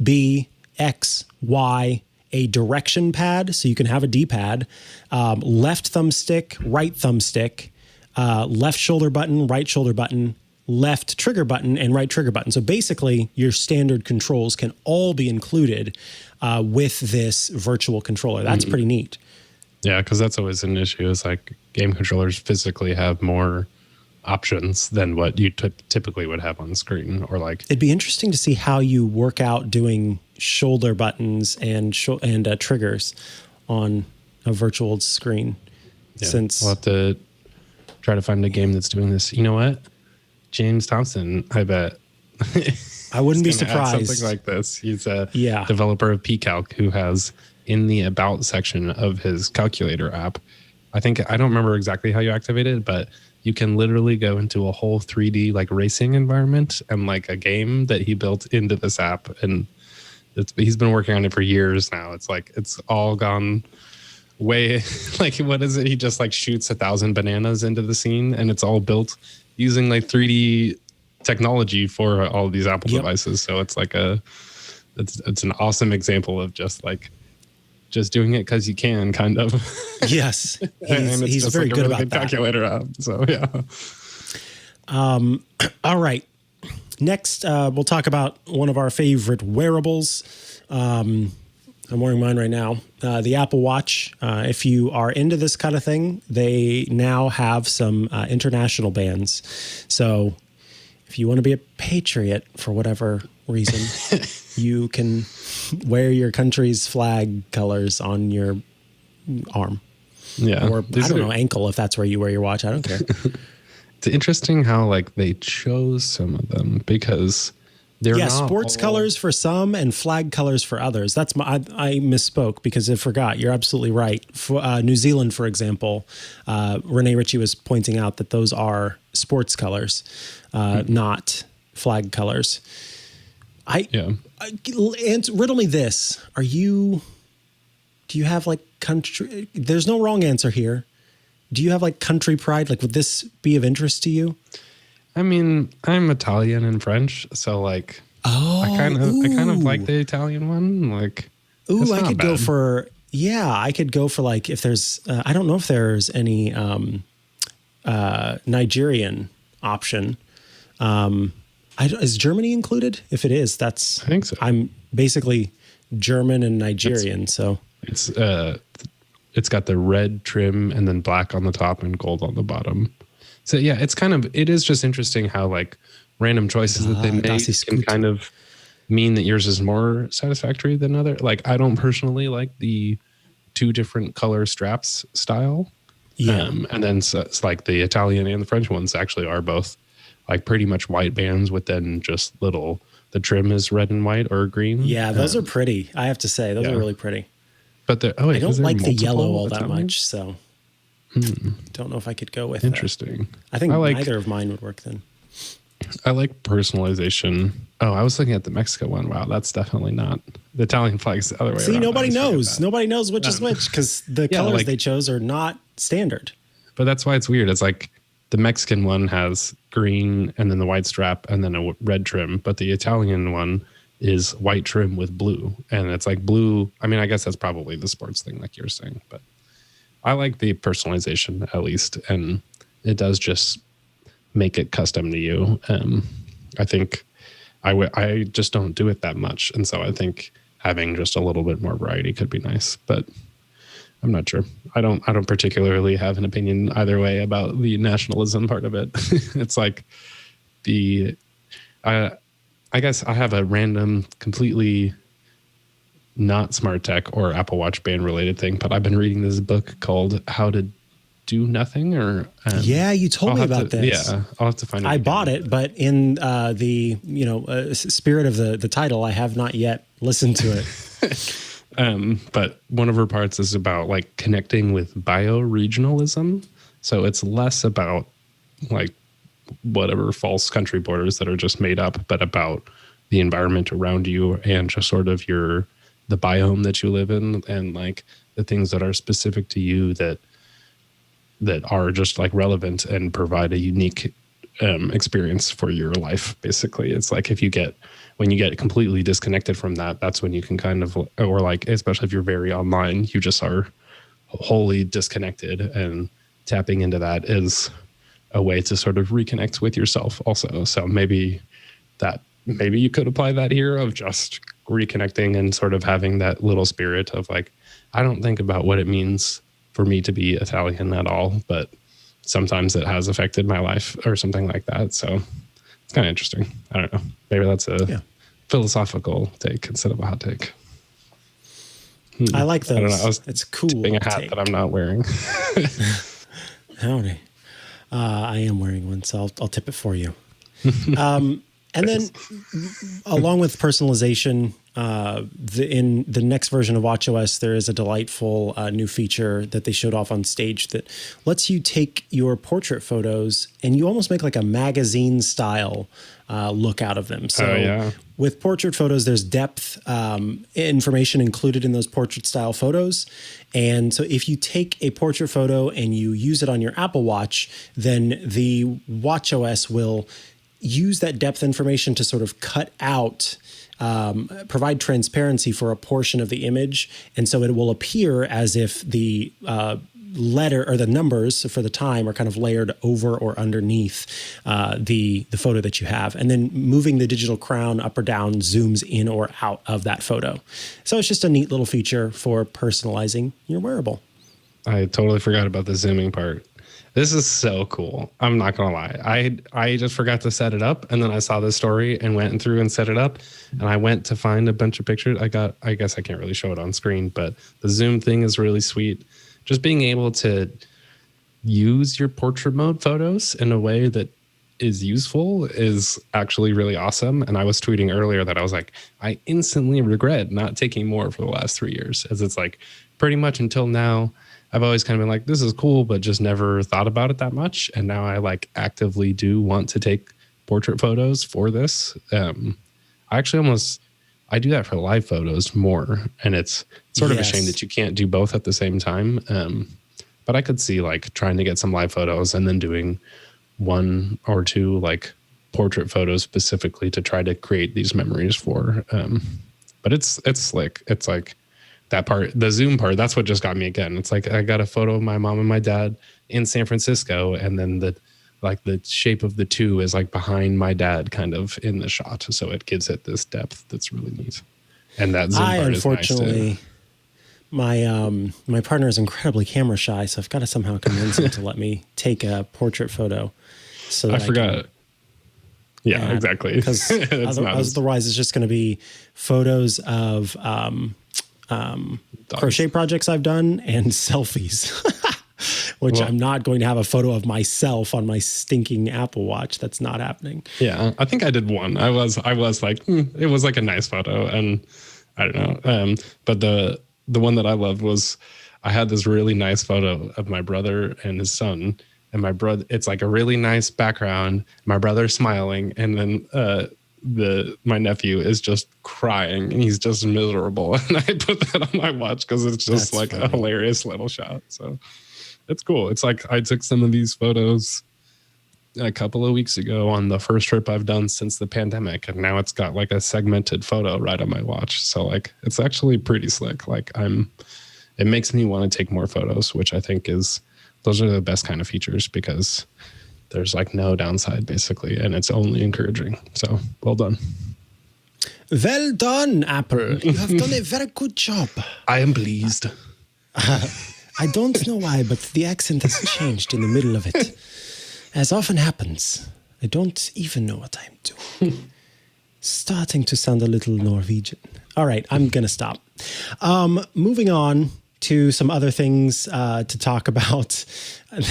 Speaker 1: B, X, Y, a direction pad, so you can have a D-pad, left thumbstick, right thumbstick, left shoulder button, right shoulder button, left trigger button, and right trigger button. So basically, your standard controls can all be included with this virtual controller. That's pretty neat.
Speaker 4: Yeah, because that's always an issue. Is like game controllers physically have more options than what you typically would have on the screen, or like
Speaker 1: it'd be interesting to see how you work out doing shoulder buttons and triggers on a virtual screen.
Speaker 4: Yeah,
Speaker 1: since
Speaker 4: we'll have to try to find a game that's doing this. You know what? James Thompson, I bet.
Speaker 1: I wouldn't be surprised.
Speaker 4: Something like this. He's a developer of pCalc who has in the About section of his calculator app. I don't remember exactly how you activate it, but you can literally go into a whole 3D like racing environment and like a game that he built into this app. And he's been working on it for years now. It's like, it's all gone way like, what is it? He just like shoots 1,000 bananas into the scene, and it's all built using like 3D technology for all of these Apple devices. So it's like it's an awesome example of just doing it because you can, kind of.
Speaker 1: Yes, he's very good about that.
Speaker 4: Calculator app. So yeah.
Speaker 1: All right. Next, we'll talk about one of our favorite wearables. I'm wearing mine right now. The Apple Watch. If you are into this kind of thing, they now have some international bans. So if you want to be a patriot for whatever reason, you can wear your country's flag colors on your arm.
Speaker 4: Yeah.
Speaker 1: Or I don't know, ankle, if that's where you wear your watch. I don't care.
Speaker 4: It's interesting how like they chose some of them, because they're not
Speaker 1: sports colors for some and flag colors for others. That's I misspoke because I forgot. You're absolutely right. For New Zealand, for example, Renee Ritchie was pointing out that those are sports colors, not flag colors. Riddle me this. Do you have like country? There's no wrong answer here. Do you have like country pride? Like, would this be of interest to you?
Speaker 4: I mean, I'm Italian and French, so like, I kind of like the Italian one. Like,
Speaker 1: I could go for like, if there's, I don't know if there's any Nigerian option. Is Germany included? If it is, I
Speaker 4: think so.
Speaker 1: I'm basically German and Nigerian, so
Speaker 4: it's got the red trim and then black on the top and gold on the bottom. So yeah, it is just interesting how like random choices that they make can kind of mean that yours is more satisfactory than other. Like, I don't personally like the 2 different color straps style. Yeah. And then it's like the Italian and the French ones actually are both like pretty much white bands with then just the trim is red and white or green.
Speaker 1: Yeah, those are pretty. I have to say, those are really pretty.
Speaker 4: But
Speaker 1: I don't like the yellow all that much, so don't know if I could go with
Speaker 4: interesting.
Speaker 1: I think neither of mine would work then.
Speaker 4: I like personalization. Oh, I was looking at the Mexico one. Wow, that's definitely not the Italian flag's the other way around.
Speaker 1: See, nobody knows. Nobody knows which is which because the colors they chose are not standard.
Speaker 4: But that's why it's weird. It's like the Mexican one has green and then the white strap and then a red trim, but the Italian one is white trim with blue, and it's like blue. I mean, I guess that's probably the sports thing, like you're saying, but I like the personalization at least, and it does just make it custom to you. I think I just don't do it that much, and so I think having just a little bit more variety could be nice, but I'm not sure. I don't particularly have an opinion either way about the nationalism part of it. It's like I guess I have a random, completely not smart tech or Apple Watch band related thing, but I've been reading this book called How to Do Nothing.
Speaker 1: You told me about this.
Speaker 4: Yeah, I'll have to find it.
Speaker 1: I bought it, but in the spirit of the title, I have not yet listened to it.
Speaker 4: But one of her parts is about like connecting with bioregionalism. So it's less about like whatever false country borders that are just made up, but about the environment around you and just sort of the biome that you live in and like the things that are specific to you that that are just like relevant and provide a unique experience for your life. Basically, it's like when you get completely disconnected from that, that's when you can kind of, or like, especially if you're very online, you just are wholly disconnected, and tapping into that is a way to sort of reconnect with yourself also. So maybe you could apply that here of just reconnecting and sort of having that little spirit of like, I don't think about what it means for me to be Italian at all, but sometimes it has affected my life or something like that. So it's kind of interesting. I don't know. Maybe that's a philosophical take instead of a hot take.
Speaker 1: I like those.
Speaker 4: I don't know.
Speaker 1: It's cool.
Speaker 4: Tipping a hat that I'm not wearing.
Speaker 1: Howdy. I am wearing one, so I'll tip it for you. And then, along with personalization, in the next version of watchOS, there is a delightful new feature that they showed off on stage that lets you take your portrait photos and you almost make like a magazine style look out of them. So with portrait photos, there's depth information included in those portrait style photos. And so if you take a portrait photo and you use it on your Apple Watch, then the watchOS will use that depth information to sort of cut out, provide transparency for a portion of the image. And so it will appear as if the letter or the numbers for the time are kind of layered over or underneath the photo that you have. And then moving the digital crown up or down zooms in or out of that photo. So it's just a neat little feature for personalizing your wearable.
Speaker 4: I totally forgot about the zooming part. This is so cool. I'm not going to lie. I just forgot to set it up, and then I saw this story and went through and set it up, and I went to find a bunch of pictures. I guess I can't really show it on screen, but the zoom thing is really sweet. Just being able to use your portrait mode photos in a way that is useful is actually really awesome. And I was tweeting earlier that I was like, I instantly regret not taking more for the last 3 years, as it's like pretty much until now, I've always kind of been like, this is cool, but just never thought about it that much. And now I like actively do want to take portrait photos for this. I do that for live photos more. And it's sort of a shame that you can't do both at the same time. But I could see like trying to get some live photos and then doing 1 or 2 like portrait photos specifically to try to create these memories for. But it's slick. It's like, that part, the zoom part, that's what just got me again. It's like I got a photo of my mom and my dad in San Francisco, and then the shape of the 2 is like behind my dad kind of in the shot. So it gives it this depth that's really neat. And that zoom part
Speaker 1: unfortunately, is nice too. My partner is incredibly camera shy, so I've got to somehow convince him to let me take a portrait photo. So that
Speaker 4: I forgot. Yeah, exactly.
Speaker 1: Because otherwise it's just going to be photos of crochet projects I've done and selfies, which I'm not going to have a photo of myself on my stinking Apple Watch. That's not happening.
Speaker 4: Yeah, I think I did one. I was like, it was like a nice photo, and I don't know. But the one that I loved was I had this really nice photo of my brother and his son, and my brother. It's like a really nice background. My brother's smiling, and then my nephew is just crying and he's just miserable. And I put that on my watch because it's just like a hilarious little shot. So it's cool. It's like I took some of these photos a couple of weeks ago on the first trip I've done since the pandemic. And now it's got like a segmented photo right on my watch. So like, it's actually pretty slick. Like it makes me want to take more photos, which I think those are the best kind of features because there's like no downside basically, and it's only encouraging. So well done.
Speaker 1: Well done, Apple. You have done a very good job.
Speaker 4: I am pleased.
Speaker 1: I don't know why, but the accent has changed in the middle of it. As often happens, I don't even know what I'm doing. Starting to sound a little Norwegian. All right, I'm going to stop. Moving on to some other things to talk about.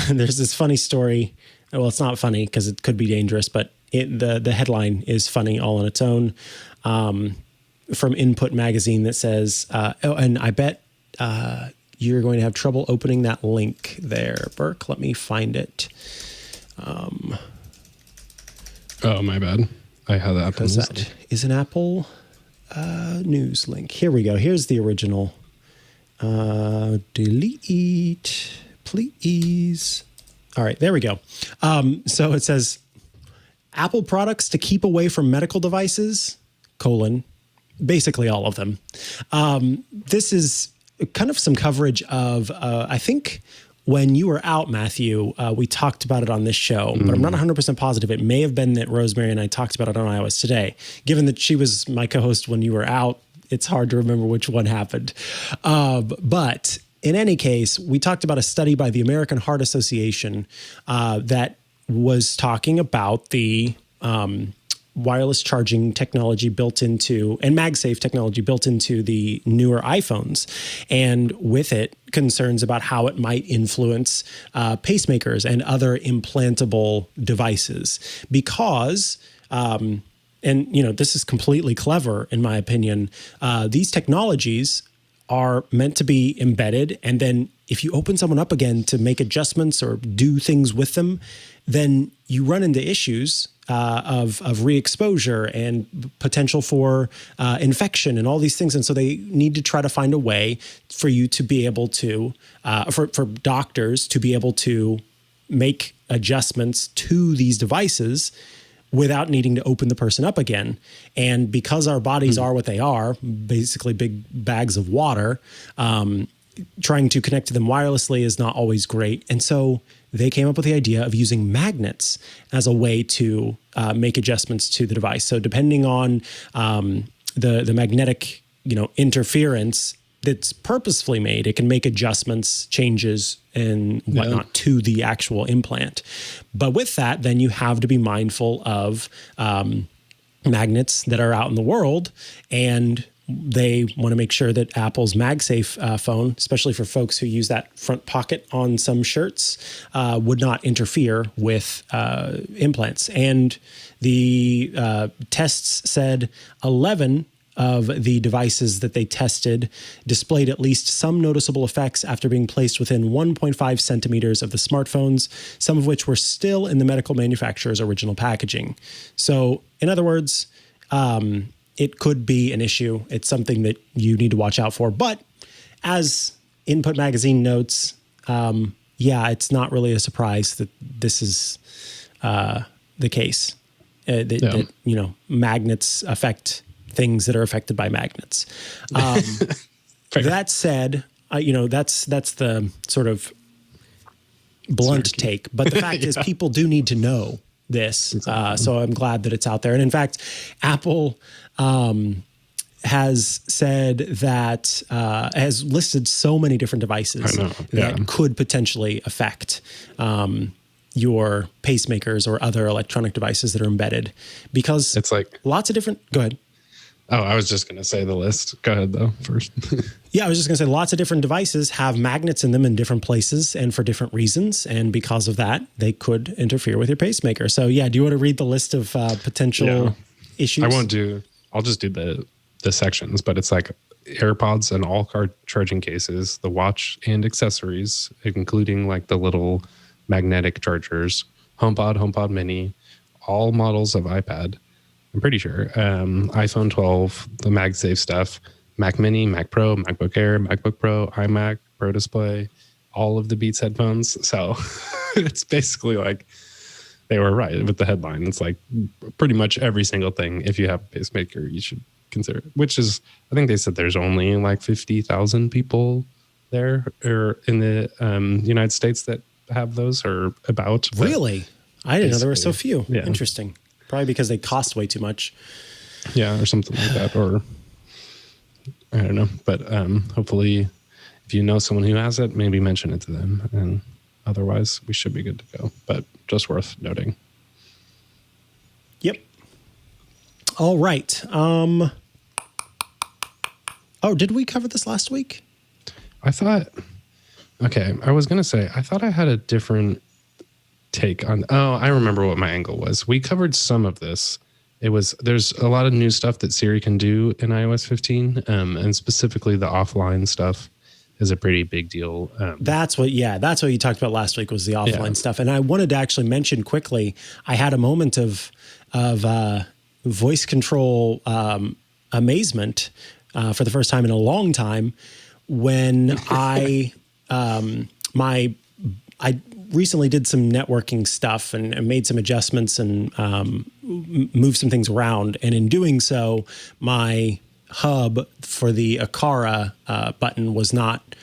Speaker 1: There's this funny story. Well, it's not funny because it could be dangerous, but the headline is funny all on its own, from Input Magazine that says, and I bet you're going to have trouble opening that link there, Burke. Let me find it.
Speaker 4: Oh, my bad. I had that.
Speaker 1: Because that is an Apple news link. Here we go. Here's the original. Delete. please. All right, there we go. So it says, Apple products to keep away from medical devices, basically all of them. This is kind of some coverage of, I think when you were out, Matthew, we talked about it on this show, but I'm not 100% positive. It may have been that Rosemary and I talked about it on iOS Today. Given that she was my co-host when you were out, it's hard to remember which one happened. But in any case, we talked about a study by the American Heart Association that was talking about the wireless charging technology built into, and MagSafe technology built into the newer iPhones. And with it, concerns about how it might influence pacemakers and other implantable devices. Because, and this is completely clever in my opinion, these technologies are meant to be embedded. And then if you open someone up again to make adjustments or do things with them, then you run into issues of re-exposure and potential for infection and all these things. And so they need to try to find a way for you to be able to, for doctors to be able to make adjustments to these devices without needing to open the person up again. And because our bodies are what they are, basically big bags of water, trying to connect to them wirelessly is not always great. And so they came up with the idea of using magnets as a way to make adjustments to the device. So depending on the magnetic, interference that's purposefully made, it can make adjustments, changes, and whatnot to the actual implant. But with that, then you have to be mindful of magnets that are out in the world, and they want to make sure that Apple's MagSafe phone, especially for folks who use that front pocket on some shirts, would not interfere with implants. And the tests said 11 of the devices that they tested displayed at least some noticeable effects after being placed within 1.5 centimeters of the smartphones, some of which were still in the medical manufacturer's original packaging. So, in other words, it could be an issue. It's something that you need to watch out for. But as Input Magazine notes, it's not really a surprise that this is the case. That magnets affect things that are affected by magnets. That said, that's the sort of blunt take. But the fact is, people do need to know this. Exactly. So I'm glad that it's out there. And in fact, Apple has said that has listed so many different devices that could potentially affect your pacemakers or other electronic devices that are embedded, because
Speaker 4: it's like
Speaker 1: lots of different. Go ahead.
Speaker 4: Oh, I was just going to say the list. Go ahead, though, first.
Speaker 1: Yeah, I was just going to say lots of different devices have magnets in them in different places and for different reasons. And because of that, they could interfere with your pacemaker. So, do you want to read the list of potential issues?
Speaker 4: I won't do, I'll just do the sections, but it's like AirPods and all car charging cases, the watch and accessories, including like the little magnetic chargers, HomePod Mini, all models of iPad. I'm pretty sure. iPhone 12, the MagSafe stuff, Mac Mini, Mac Pro, MacBook Air, MacBook Pro, iMac, Pro Display, all of the Beats headphones. So it's basically like they were right with the headline. It's like pretty much every single thing. If you have a pacemaker, you should consider it, which is, I think they said there's only like 50,000 people there or in the United States that have those or about.
Speaker 1: Really? I didn't know there were so few.
Speaker 4: Yeah.
Speaker 1: Interesting. Probably because they cost way too much.
Speaker 4: Yeah, or something like that. Or I don't know. But hopefully if you know someone who has it, maybe mention it to them. And otherwise, we should be good to go. But just worth noting.
Speaker 1: Yep. All right. Did we cover this last week?
Speaker 4: I thought, I was going to say, I thought I had a different take on, I remember what my angle was. We covered some of this. There's a lot of new stuff that Siri can do in iOS 15, and specifically the offline stuff is a pretty big deal.
Speaker 1: That's what you talked about last week was the offline stuff. And I wanted to actually mention quickly, I had a moment of voice control amazement for the first time in a long time when my I recently did some networking stuff and made some adjustments and moved some things around. And in doing so, my hub for the Aqara button was not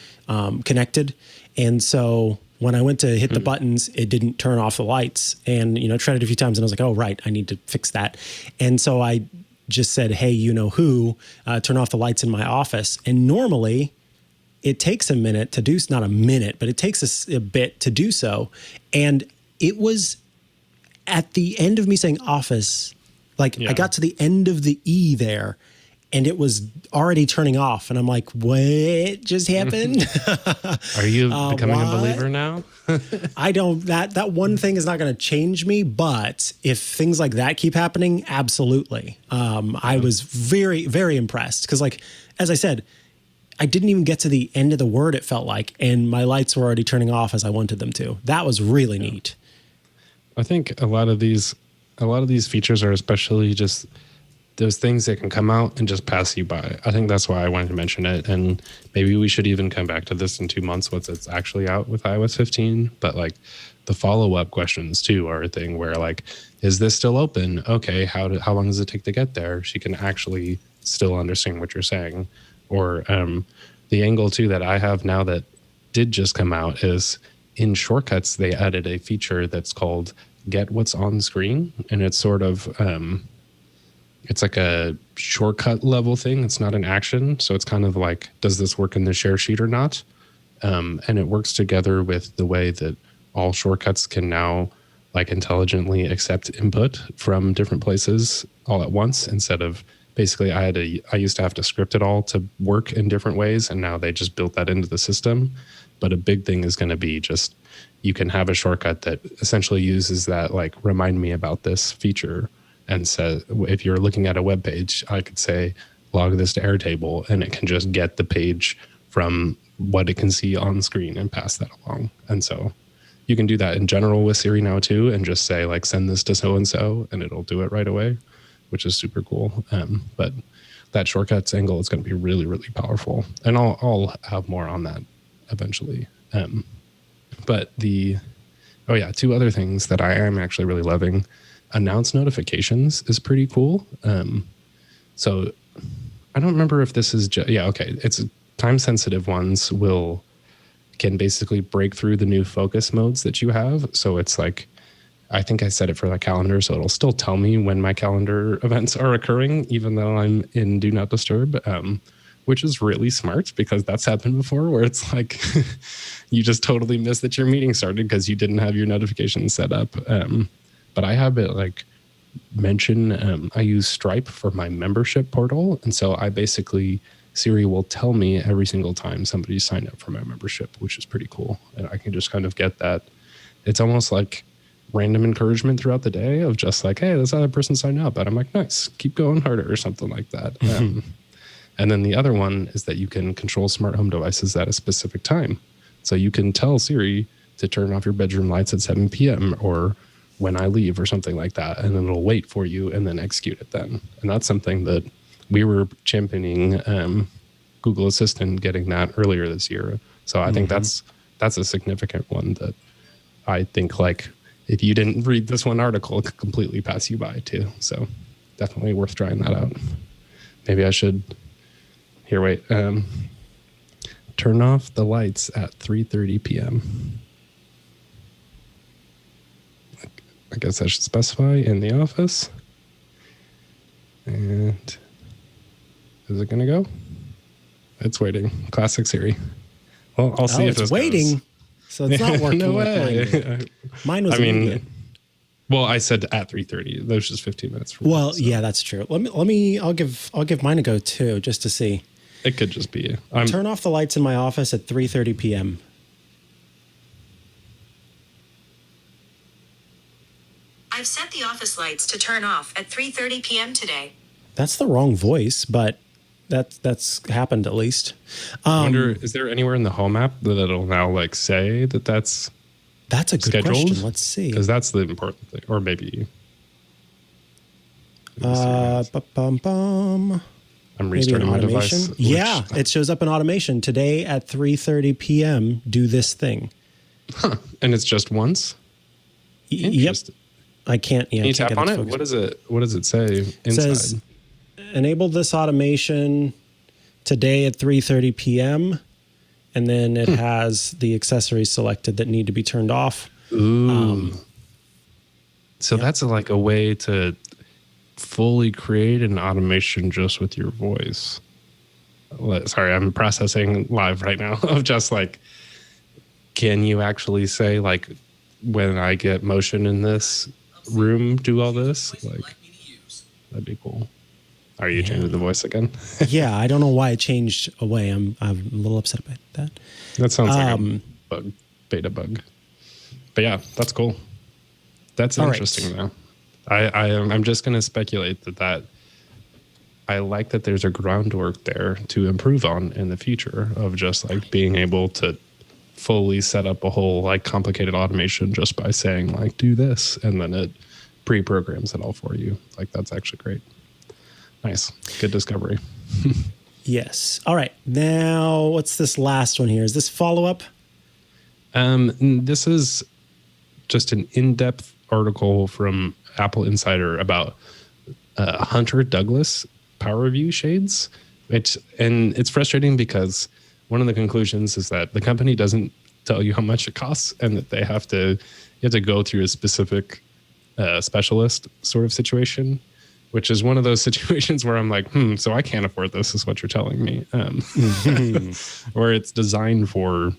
Speaker 1: connected. And so when I went to hit the buttons, it didn't turn off the lights. And, tried it a few times and I was like, oh, right, I need to fix that. And so I just said, hey, turn off the lights in my office. And normally it takes a minute to do, not a minute, but it takes a bit to do so. And it was at the end of me saying office, I got to the end of the E there and it was already turning off. And I'm like, what just happened?
Speaker 4: Are you becoming a believer now?
Speaker 1: I don't, that one thing is not going to change me, but if things like that keep happening, absolutely. I was very, very impressed. Cause as I said, I didn't even get to the end of the word, it felt like, and my lights were already turning off as I wanted them to. That was really neat.
Speaker 4: I think a lot of these features are especially just those things that can come out and just pass you by. I think that's why I wanted to mention it. And maybe we should even come back to this in 2 months once it's actually out with iOS 15. But the follow-up questions too are a thing where is this still open? Okay, how long does it take to get there? She can actually still understand what you're saying. Or the angle too that I have now that did just come out is in shortcuts, they added a feature that's called Get What's on Screen. And it's sort of, it's like a shortcut level thing. It's not an action. So it's kind of like, does this work in the share sheet or not? And it works together with the way that all shortcuts can now intelligently accept input from different places all at once instead of basically, I used to have to script it all to work in different ways, and now they just built that into the system. But a big thing is going to be just you can have a shortcut that essentially uses that remind me about this feature, and says if you're looking at a web page, I could say log this to Airtable, and it can just get the page from what it can see on screen and pass that along. And so you can do that in general with Siri now too, and just say send this to so and so, and it'll do it right away, which is super cool. But that shortcuts angle is going to be really, really powerful. And I'll have more on that eventually. But two other things that I am actually really loving. Announce notifications is pretty cool. So I don't remember if this is it's time sensitive ones can basically break through the new focus modes that you have. So it's I think I set it for the calendar, so it'll still tell me when my calendar events are occurring, even though I'm in Do Not Disturb, which is really smart because that's happened before where it's you just totally miss that your meeting started because you didn't have your notifications set up. But I have it mention, I use Stripe for my membership portal. And so Siri will tell me every single time somebody signed up for my membership, which is pretty cool. And I can just kind of get that. It's almost like random encouragement throughout the day of just hey, this other person signed up. And I'm like, nice, keep going harder or something like that. And then the other one is that you can control smart home devices at a specific time. So you can tell Siri to turn off your bedroom lights at 7 p.m. or when I leave or something like that. And then it'll wait for you and then execute it then. And that's something that we were championing Google Assistant getting that earlier this year. So I think that's a significant one that I think if you didn't read this one article, it could completely pass you by too. So definitely worth trying that out. Maybe I should, turn off the lights at 3:30 p.m. I guess I should specify in the office. And is it going to go? It's waiting. Classic Siri. Well, I'll see if
Speaker 1: it's waiting.
Speaker 4: Goes.
Speaker 1: So it's not working.
Speaker 4: No
Speaker 1: way. Mine was immediate.
Speaker 4: Well, I said at 3:30. There's just 15 minutes.
Speaker 1: Well, yeah, that's true. Let me. I'll give mine a go too, just to see.
Speaker 4: It could just be.
Speaker 1: Turn off the lights in my office at 3:30 p.m.
Speaker 6: I've set the office lights to turn off at 3:30 p.m. today.
Speaker 1: That's the wrong voice, but that's happened at least.
Speaker 4: I wonder, is there anywhere in the home app that it'll now say that's
Speaker 1: a good
Speaker 4: scheduled?
Speaker 1: question. Let's see.
Speaker 4: Because that's the important thing. Or maybe. I'm restarting my device.
Speaker 1: Yeah, it shows up in automation. Today at 3:30 p.m., do this thing.
Speaker 4: And it's just once?
Speaker 1: Yep. I can't. Yeah,
Speaker 4: Can you
Speaker 1: I can't
Speaker 4: tap
Speaker 1: get
Speaker 4: on it?
Speaker 1: focused.
Speaker 4: What does it say inside?
Speaker 1: It says, enable this automation today at 3:30 p.m. And then it has the accessories selected that need to be turned off.
Speaker 4: Ooh. So that's like a way to fully create an automation just with your voice. Sorry, I'm processing live right now of just like, can you actually say like, when I get motion in this room, do all this? Like, that'd be cool. Are you changing the voice again?
Speaker 1: Yeah, I don't know why it changed away. I'm a little upset about that.
Speaker 4: That sounds like a bug, beta bug. But yeah, that's cool. That's interesting though. I'm just going to speculate that I like that there's a groundwork there to improve on in the future of just like being able to fully set up a whole like complicated automation just by saying like, do this. And then it pre-programs it all for you. Like that's actually great. Nice. Good discovery.
Speaker 1: Yes. All right. Now, what's this last one here? Is this follow-up?
Speaker 4: This is just an in-depth article from Apple Insider about Hunter Douglas PowerView shades. And it's frustrating because one of the conclusions is that the company doesn't tell you how much it costs and that you have to go through a specific specialist sort of situation, which is one of those situations where I'm like, so I can't afford this is what you're telling me. Or it's designed for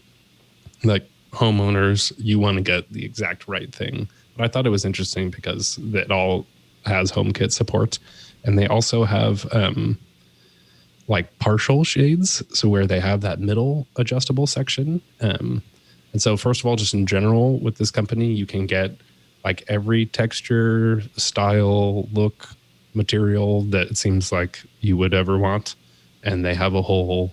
Speaker 4: like homeowners, you want to get the exact right thing. But I thought it was interesting because it all has HomeKit support. And they also have like partial shades. So where they have that middle adjustable section. And so first of all, just in general with this company, you can get like every texture, style, look, material that it seems like you would ever want. And they have a whole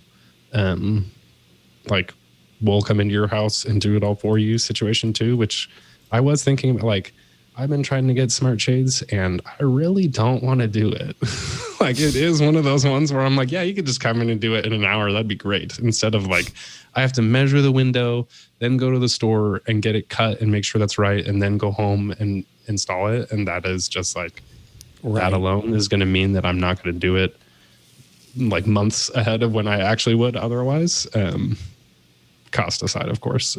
Speaker 4: like we'll come into your house and do it all for you situation too, which I was thinking about. Like I've been trying to get smart shades and I really don't want to do it. Like it is one of those ones where I'm like, yeah, you could just come in and do it in an hour. That'd be great. Instead of like, I have to measure the window, then go to the store and get it cut and make sure that's right. And then go home and install it. And that is just like, that alone is going to mean that I'm not going to do it like months ahead of when I actually would otherwise. Cost aside, of course.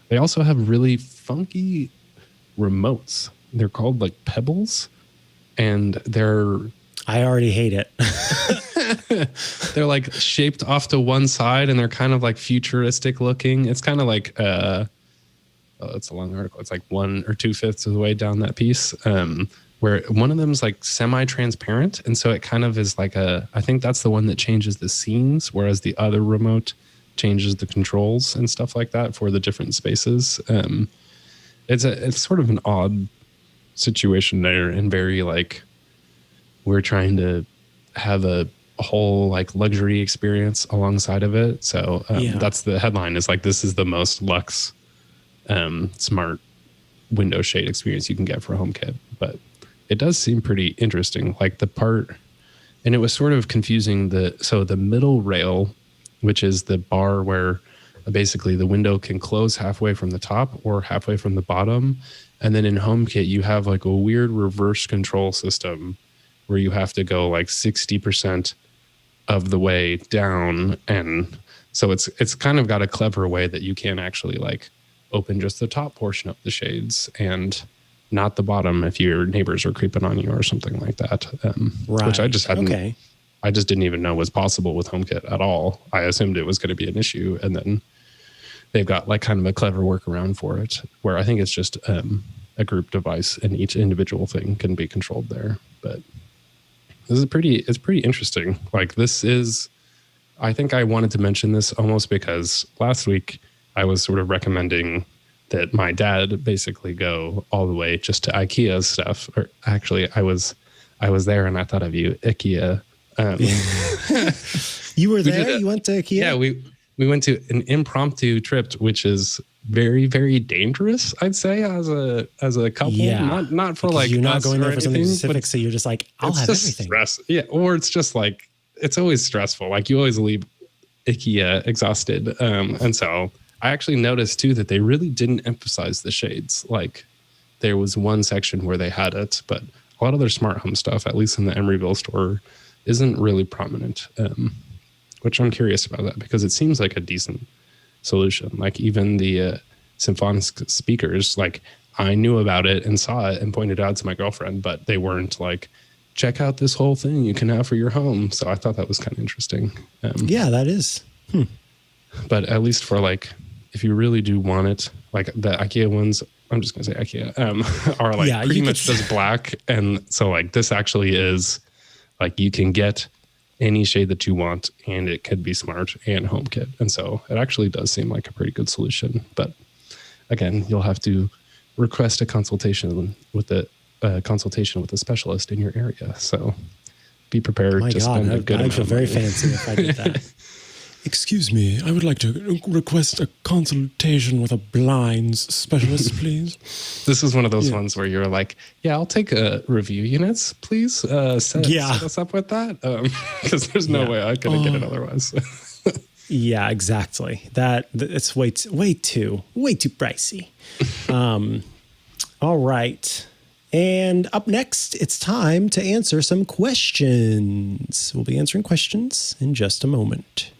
Speaker 4: They also have really funky remotes. They're called like Pebbles, and
Speaker 1: I already hate it.
Speaker 4: they're like shaped off to one side, and they're kind of like futuristic looking. It's kind of like it's a long article. It's like 1 or 2/5 of the way down that piece. Where one of them is like semi-transparent, and so it kind of is like I think that's the one that changes the scenes, whereas the other remote changes the controls and stuff like that for the different spaces. It's sort of an odd situation there, and very like we're trying to have a whole like luxury experience alongside of it. So that's the headline, is like, this is the most luxe smart window shade experience you can get for HomeKit. But it does seem pretty interesting. Like the part, and it was sort of confusing, the middle rail, which is the bar where basically the window can close halfway from the top or halfway from the bottom. And then in HomeKit, you have like a weird reverse control system where you have to go like 60% of the way down. And so it's kind of got a clever way that you can actually like open just the top portion of the shades and not the bottom if your neighbors are creeping on you or something like that. Which I just hadn't. Okay. I just didn't even know was possible with HomeKit at all. I assumed it was going to be an issue, and then they've got like kind of a clever workaround for it, where I think it's just a group device, and each individual thing can be controlled there. But this is it's pretty interesting. Like this is, I think I wanted to mention this almost because last week I was sort of recommending that my dad basically go all the way just to IKEA stuff. Or actually, I was there and I thought of you, IKEA.
Speaker 1: You were there? You went to IKEA?
Speaker 4: Yeah, we went to an impromptu trip, which is very, very dangerous, I'd say, as a couple. Yeah. Not for like
Speaker 1: you're not going there for
Speaker 4: anything,
Speaker 1: something specific, so you're just like, I'll have everything.
Speaker 4: Stress. Yeah, or it's just like, it's always stressful. Like you always leave IKEA exhausted. And so I actually noticed too that they really didn't emphasize the shades. Like there was one section where they had it, but a lot of their smart home stuff, at least in the Emeryville store, isn't really prominent. Which I'm curious about that because it seems like a decent solution. Like even the symphonic speakers, like I knew about it and saw it and pointed it out to my girlfriend, but they weren't like, check out this whole thing you can have for your home. So I thought that was kind of interesting.
Speaker 1: Yeah, that is.
Speaker 4: But at least for like, if you really do want it, like the IKEA ones, I'm just going to say IKEA, are like pretty much just black. And so like this actually is like you can get any shade that you want and it could be smart and HomeKit. And so it actually does seem like a pretty good solution. But again, you'll have to request a consultation with a specialist in your area. So be prepared to spend a good amount of money.
Speaker 1: I'd feel very fancy if I did that. Excuse me, I would like to request a consultation with a blinds specialist, please.
Speaker 4: This is one of those ones where you're like, yeah, I'll take a review units, please. Set us up with that. Because there's no way I could get it otherwise.
Speaker 1: Yeah, exactly. It's way too pricey. All right. And up next, it's time to answer some questions. We'll be answering questions in just a moment.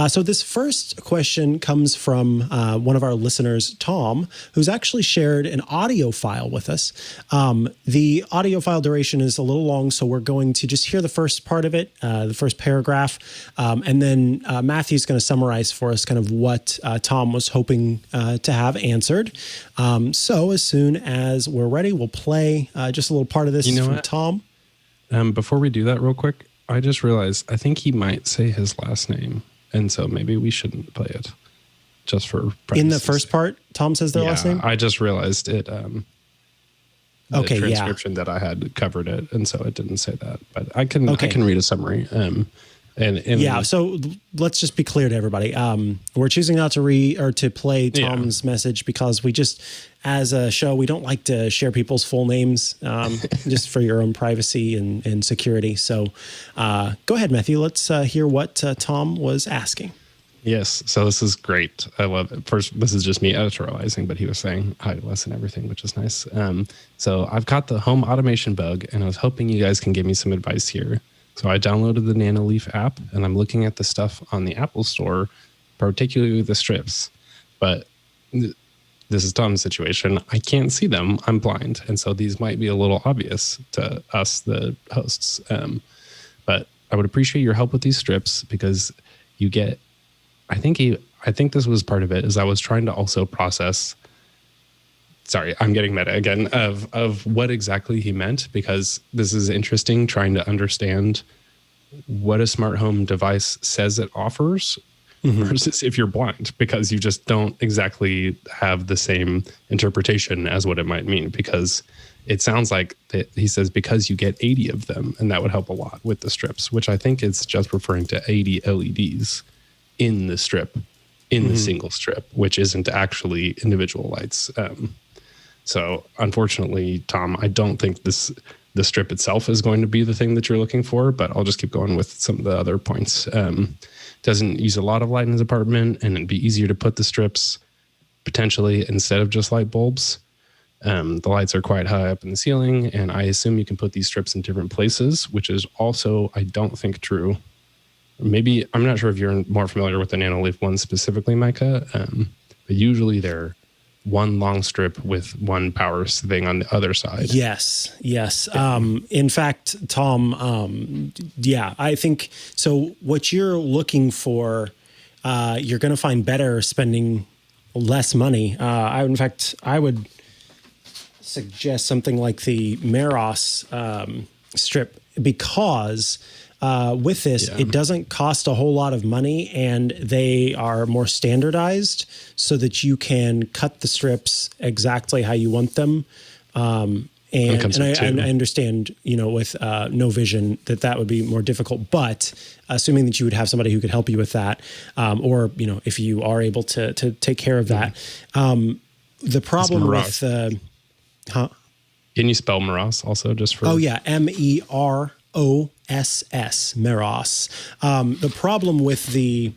Speaker 1: So this first question comes from one of our listeners, Tom, who's actually shared an audio file with us. The audio file duration is a little long, so we're going to just hear the first part of it, the first paragraph, and then Matthew's going to summarize for us kind of what Tom was hoping to have answered. So as soon as we're ready, we'll play just a little part of this from Tom.
Speaker 4: Before we do that real quick, I just realized I think he might say his last name. And so maybe we shouldn't play it just for practice.
Speaker 1: In the first part, Tom says their last name?
Speaker 4: I just realized it. The transcription that I had covered it. And so it didn't say that. But I can read a summary. So let's just be clear to everybody. We're choosing not to read or to play Tom's message because we just, as a show, we don't like to share people's full names just for your own privacy and security. So go ahead, Matthew. Let's hear what Tom was asking. Yes. So this is great. I love it. First, this is just me editorializing, but he was saying hi to us and everything, which is nice. So I've got the home automation bug, and I was hoping you guys can give me some advice here. So I downloaded the NanoLeaf app, and I'm looking at the stuff on the Apple Store, particularly the strips. But this is Tom's situation. I can't see them. I'm blind. And so these might be a little obvious to us, the hosts. But I would appreciate your help with these strips because you get, I think this was part of it, is I was trying to also process, sorry, I'm getting meta again, of what exactly he meant, because this is interesting trying to understand what a smart home device says it offers versus if you're blind, because you just don't exactly have the same interpretation as what it might mean, because it sounds like that he says because you get 80 of them, and that would help a lot with the strips, which I think is just referring to 80 LEDs in the strip, in the single strip, which isn't actually individual lights. So unfortunately, Tom, I don't think the strip itself is going to be the thing that you're looking for, but I'll just keep going with some of the other points. Doesn't use a lot of light in his apartment, and it'd be easier to put the strips potentially instead of just light bulbs. The lights are quite high up in the ceiling, and I assume you can put these strips in different places, which is also, I don't think, true. Maybe, I'm not sure if you're more familiar with the NanoLeaf one specifically, Micah, but usually they're one long strip with one power thing on the other side.
Speaker 1: Yes. In fact, Tom, I think so. What you're looking for, you're going to find better spending less money. I would suggest something like the Meros strip, because with this, it doesn't cost a whole lot of money, and they are more standardized so that you can cut the strips exactly how you want them. And I understand, with no vision that would be more difficult, but assuming that you would have somebody who could help you with that, or, if you are able to take care of that. The problem with,
Speaker 4: Can you spell Meros also just for?
Speaker 1: Oh yeah. MEROSS, Meros. The problem with the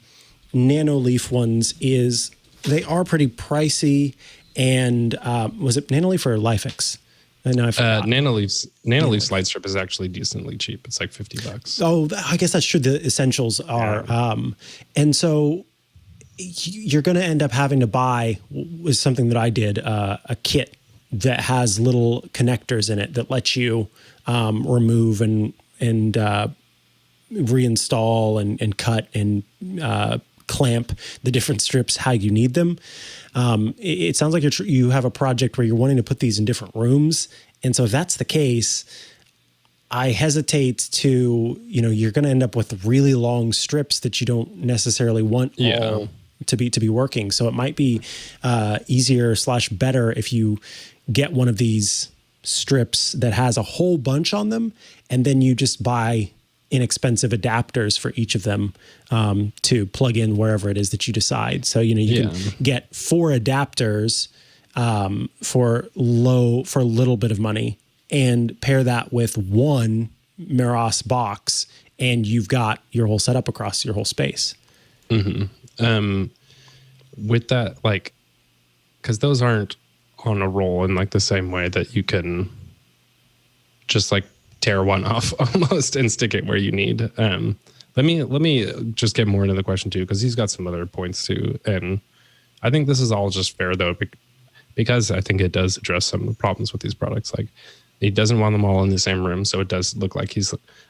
Speaker 1: NanoLeaf ones is they are pretty pricey. And was it Nanoleaf or LifeX? I know I forgot.
Speaker 4: Nanoleaf's light strip is actually decently cheap. It's like $50.
Speaker 1: Oh, I guess that's true. The essentials are. Yeah. And so you're going to end up having to buy, was something that I did, a kit that has little connectors in it that lets you remove and reinstall and cut and clamp the different strips how you need them. It sounds like you have a project where you're wanting to put these in different rooms. And so if that's the case, I hesitate to, you're going to end up with really long strips that you don't necessarily want all to be working. So it might be easier / better if you get one of these strips that has a whole bunch on them, and then you just buy inexpensive adapters for each of them to plug in wherever it is that you decide. So, you can get 4 adapters for a little bit of money and pair that with one Meros box, and you've got your whole setup across your whole space.
Speaker 4: Mm-hmm. With that, because those aren't on a roll in the same way that you can just tear one off almost and stick it where you need. Let me just get more into the question too, because he's got some other points too. And I think this is all just fair though, because I think it does address some of the problems with these products. He doesn't want them all in the same room. So it does look like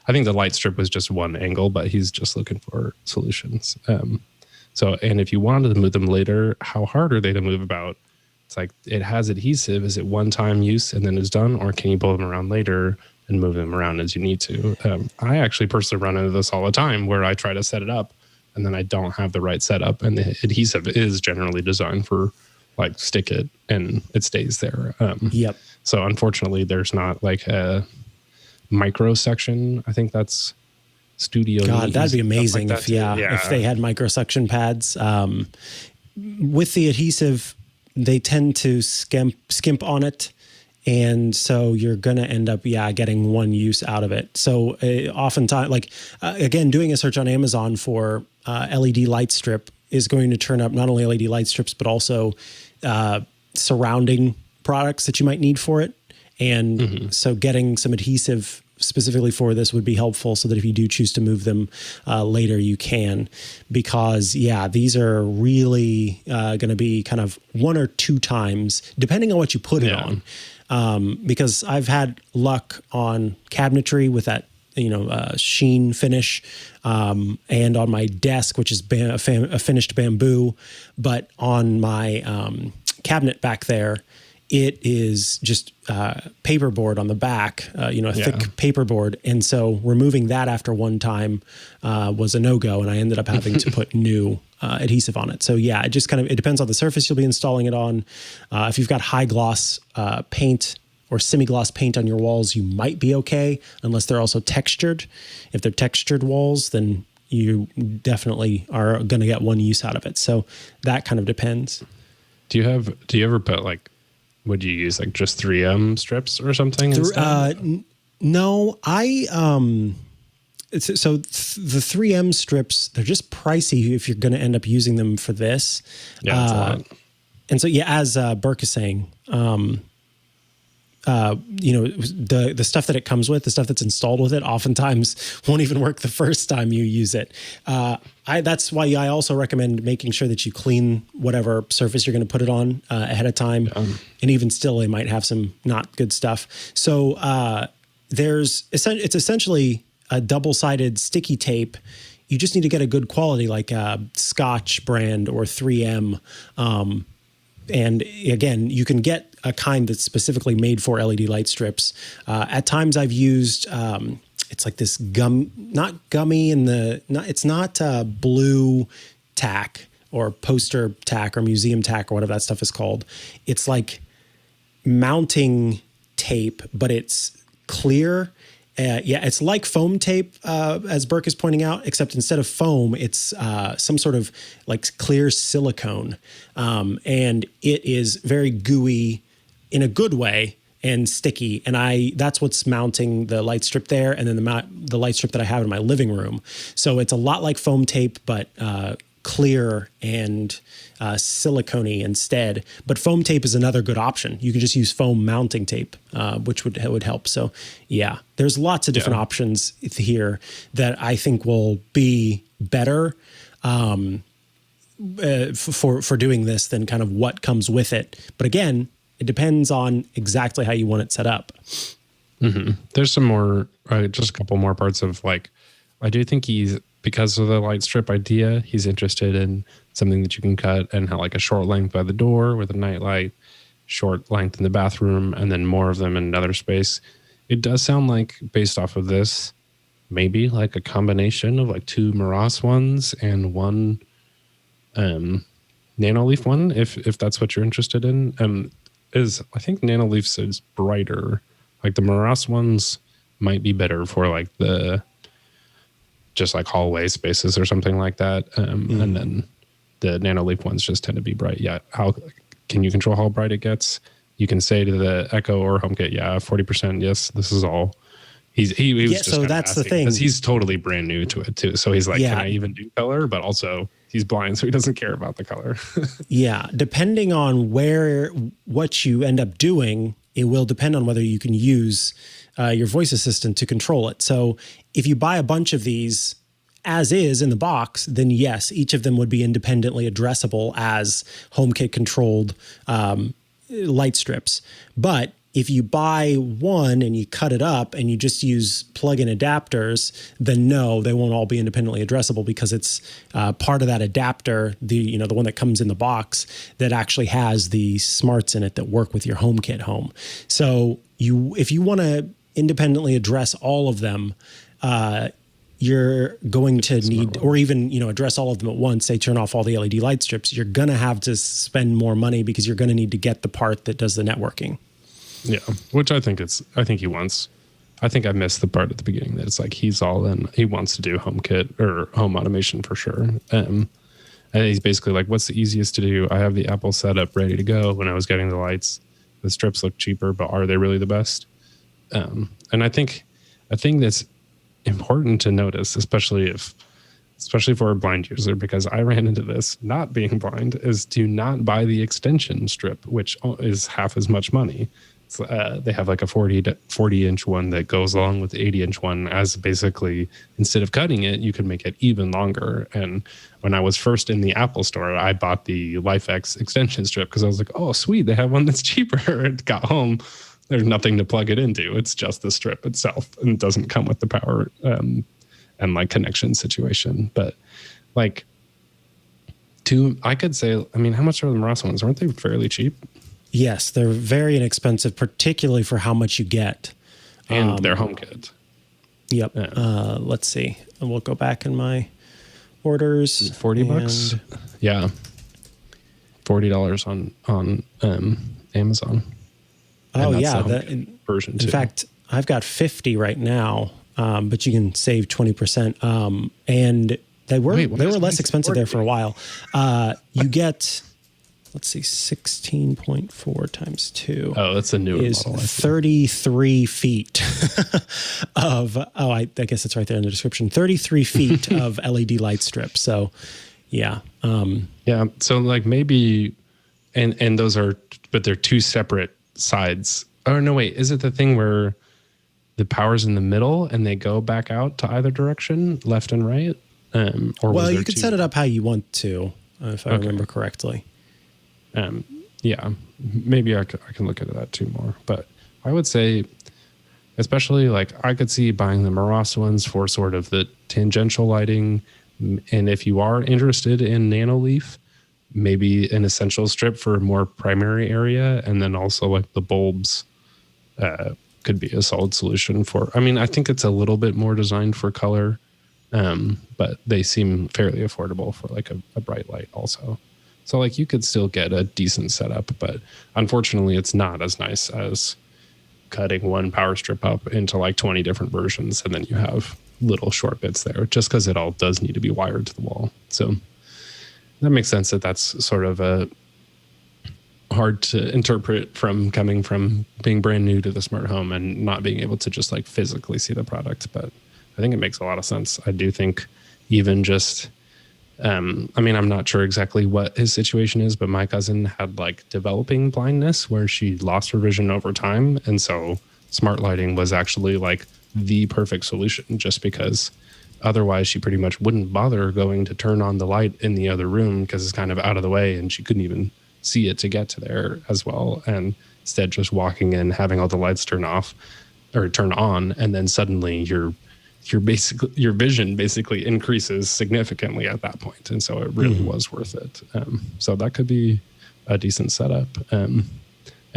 Speaker 4: I think the light strip was just one angle, but he's just looking for solutions. And if you wanted to move them later, how hard are they to move about? It's it has adhesive. Is it one-time use and then it's done? Or can you pull them around later and move them around as you need to? I actually personally run into this all the time where I try to set it up and then I don't have the right setup, and the adhesive is generally designed for stick it and it stays there.
Speaker 1: Yep.
Speaker 4: So unfortunately there's not a micro section. I think that's Studio.
Speaker 1: God, that'd be amazing
Speaker 4: if
Speaker 1: they had micro suction pads. With the adhesive, they tend to skimp on it. And so you're going to end up, getting one use out of it. So oftentimes, again, doing a search on Amazon for LED light strip is going to turn up not only LED light strips, but also surrounding products that you might need for it. And so getting some adhesive specifically for this would be helpful, so that if you do choose to move them later, you can. Because, these are really going to be kind of 1 or 2 times, depending on what you put it on. Because I've had luck on cabinetry with that, sheen finish, and on my desk, which is a finished bamboo. But on my cabinet back there, it is just paperboard on the back, thick paperboard. And so removing that after one time was a no-go, and I ended up having to put new adhesive on it. So it just it depends on the surface you'll be installing it on. If you've got high gloss paint or semi-gloss paint on your walls, you might be okay, unless they're also textured. If they're textured walls, then you definitely are going to get one use out of it. So that kind of depends.
Speaker 4: Do you ever put would you use just 3M strips or something?
Speaker 1: No, so the 3M strips, they're just pricey if you're going to end up using them for this.
Speaker 4: Yeah, that's a lot.
Speaker 1: And so, as Burke is saying, the stuff that it comes with, the stuff that's installed with it, oftentimes won't even work the first time you use it. That's why I also recommend making sure that you clean whatever surface you're going to put it on ahead of time. And even still, it might have some not good stuff. So it's essentially a double-sided sticky tape. You just need to get a good quality, like a Scotch brand or 3M. And again, you can get a kind that's specifically made for LED light strips. At times I've used, it's like this not gummy it's not blue tack or poster tack or museum tack or whatever that stuff is called. It's like mounting tape, but it's clear. It's like foam tape, as Burke is pointing out, except instead of foam, it's some sort of clear silicone. And it is very gooey in a good way and sticky. And that's what's mounting the light strip there. And then the light strip that I have in my living room. So it's a lot like foam tape, but clear and silicone-y instead. But foam tape is another good option. You can just use foam mounting tape, which would help. So yeah, there's lots of different options here that I think will be better for doing this than kind of what comes with it. But again, it depends on exactly how you want it set up.
Speaker 4: Mm-hmm. There's some more, just a couple more parts of like, I do think because of the light strip idea, he's interested in something that you can cut and have like a short length by the door with a night light, short length in the bathroom, and then more of them in another space. It does sound like, based off of this, maybe like a combination of like 2 Maras ones and 1 Nanoleaf one, if that's what you're interested in. I think Nanoleaf's is brighter. Like the Maras ones might be better for like the just like hallway spaces or something like that. And then the Nanoleaf ones just tend to be bright. Yeah. How can you control how bright it gets? You can say to the Echo or HomeKit, 40%. Yes, this is all. He was just
Speaker 1: so that's the thing.
Speaker 4: Because he's totally brand new to it too. So he's like, can I even do color? But also he's blind, so he doesn't care about the color.
Speaker 1: Yeah. Depending on what you end up doing, it will depend on whether you can use your voice assistant to control it. So if you buy a bunch of these as is in the box, then yes, each of them would be independently addressable as HomeKit controlled light strips. But if you buy one and you cut it up and you just use plug-in adapters, then no, they won't all be independently addressable because it's part of that adapter, the one that comes in the box that actually has the smarts in it that work with your HomeKit home. So if you want to independently address all of them, you're going to need, or even, address all of them at once, say turn off all the LED light strips, you're going to have to spend more money because you're going to need to get the part that does the networking.
Speaker 4: Yeah, which I think he wants. I think I missed the part at the beginning that it's like he's all in. He wants to do HomeKit or home automation for sure. And he's basically like, what's the easiest to do? I have the Apple setup ready to go. When I was getting the lights, the strips look cheaper, but are they really the best? And I think a thing that's important to notice, especially for a blind user, because I ran into this not being blind, is to not buy the extension strip, which is half as much money. They have like a 40-inch one that goes along with the 80-inch one, as basically, instead of cutting it, you could make it even longer. And when I was first in the Apple store, I bought the LifeX extension strip because I was like, oh, sweet, they have one that's cheaper. It got home. There's nothing to plug it into. It's just the strip itself, and it doesn't come with the power and like connection situation. But like, I could say, I mean, how much are the Maras ones? Aren't they fairly cheap?
Speaker 1: Yes, they're very inexpensive, particularly for how much you get.
Speaker 4: And they're HomeKit.
Speaker 1: Yep. Yeah. Let's see. And we'll go back in my orders.
Speaker 4: $40. Yeah. $40 on Amazon.
Speaker 1: Oh yeah,
Speaker 4: version 2.
Speaker 1: In fact, I've got 50 right now, but you can save 20%. And they were less expensive there for a while. You get, let's see, 16.4 times 2.
Speaker 4: Oh, that's a newer model.
Speaker 1: 33 feet of. Oh, I guess it's right there in the description. 33 feet of LED light strips. So, yeah.
Speaker 4: Yeah. So like maybe, and those are, but they're 2 separate sides. Oh no, wait, is it the thing where the power's in the middle and they go back out to either direction, left and right? Or
Speaker 1: you could set it up how you want to, if I remember correctly.
Speaker 4: Yeah, maybe I can look into that too more. But I would say, especially like I could see buying the Maras ones for sort of the tangential lighting, and if you are interested in Nanoleaf, maybe an essential strip for a more primary area, and then also like the bulbs could be a solid solution for. I mean, I think it's a little bit more designed for color, but they seem fairly affordable for like a bright light also. So like you could still get a decent setup, but unfortunately it's not as nice as cutting one power strip up into like 20 different versions, and then you have little short bits there, just because it all does need to be wired to the wall. So that makes sense that's sort of a hard to interpret from coming from being brand new to the smart home and not being able to just like physically see the product. But I think it makes a lot of sense. I do think even just I mean, I'm not sure exactly what his situation is, but my cousin had like developing blindness where she lost her vision over time. And so smart lighting was actually like the perfect solution, just because otherwise she pretty much wouldn't bother going to turn on the light in the other room because it's kind of out of the way and she couldn't even see it to get to there as well. And instead just walking in, having all the lights turn off or turn on, and then suddenly your vision basically increases significantly at that point. And so it really was worth it. So that could be a decent setup. And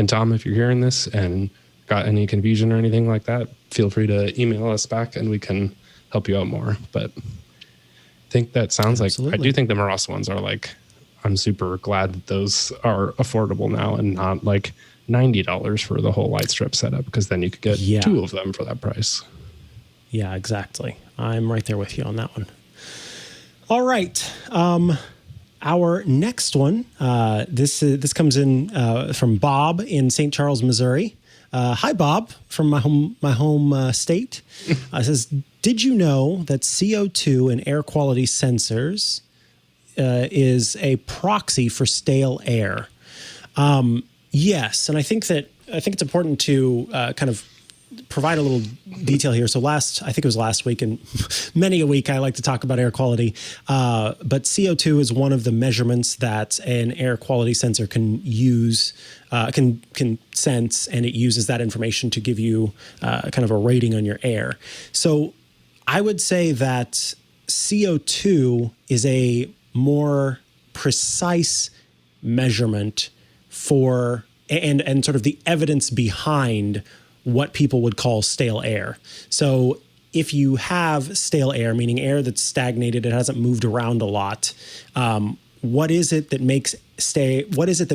Speaker 4: Tom, if you're hearing this and got any confusion or anything like that, feel free to email us back and we can help you out more. But I think that sounds
Speaker 1: Absolutely.
Speaker 4: like, I do think the Marossa ones are like, I'm super glad that those are affordable now and not like $90 for the whole light strip setup, because then you could get two of them for that price.
Speaker 1: Yeah, exactly. I'm right there with you on that one. All right. Our next one, this comes in from Bob in St. Charles, Missouri. Hi, Bob, from my home state. It says, did you know that CO2 and air quality sensors is a proxy for stale air? Yes, and I think it's important to kind of provide a little detail here. So I think it was last week, and many a week I like to talk about air quality, but CO2 is one of the measurements that an air quality sensor can use, can sense, and it uses that information to give you kind of a rating on your air. So I would say that CO2 is a more precise measurement for, and sort of the evidence behind what people would call stale air. So if you have stale air, meaning air that's stagnated, it hasn't moved around a lot, what is it that makes air stale? What is it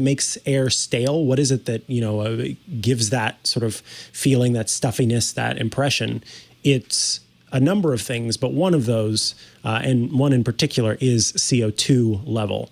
Speaker 1: that, gives that sort of feeling, that stuffiness, that impression? It's a number of things, but one of those, and one in particular, is CO2 level.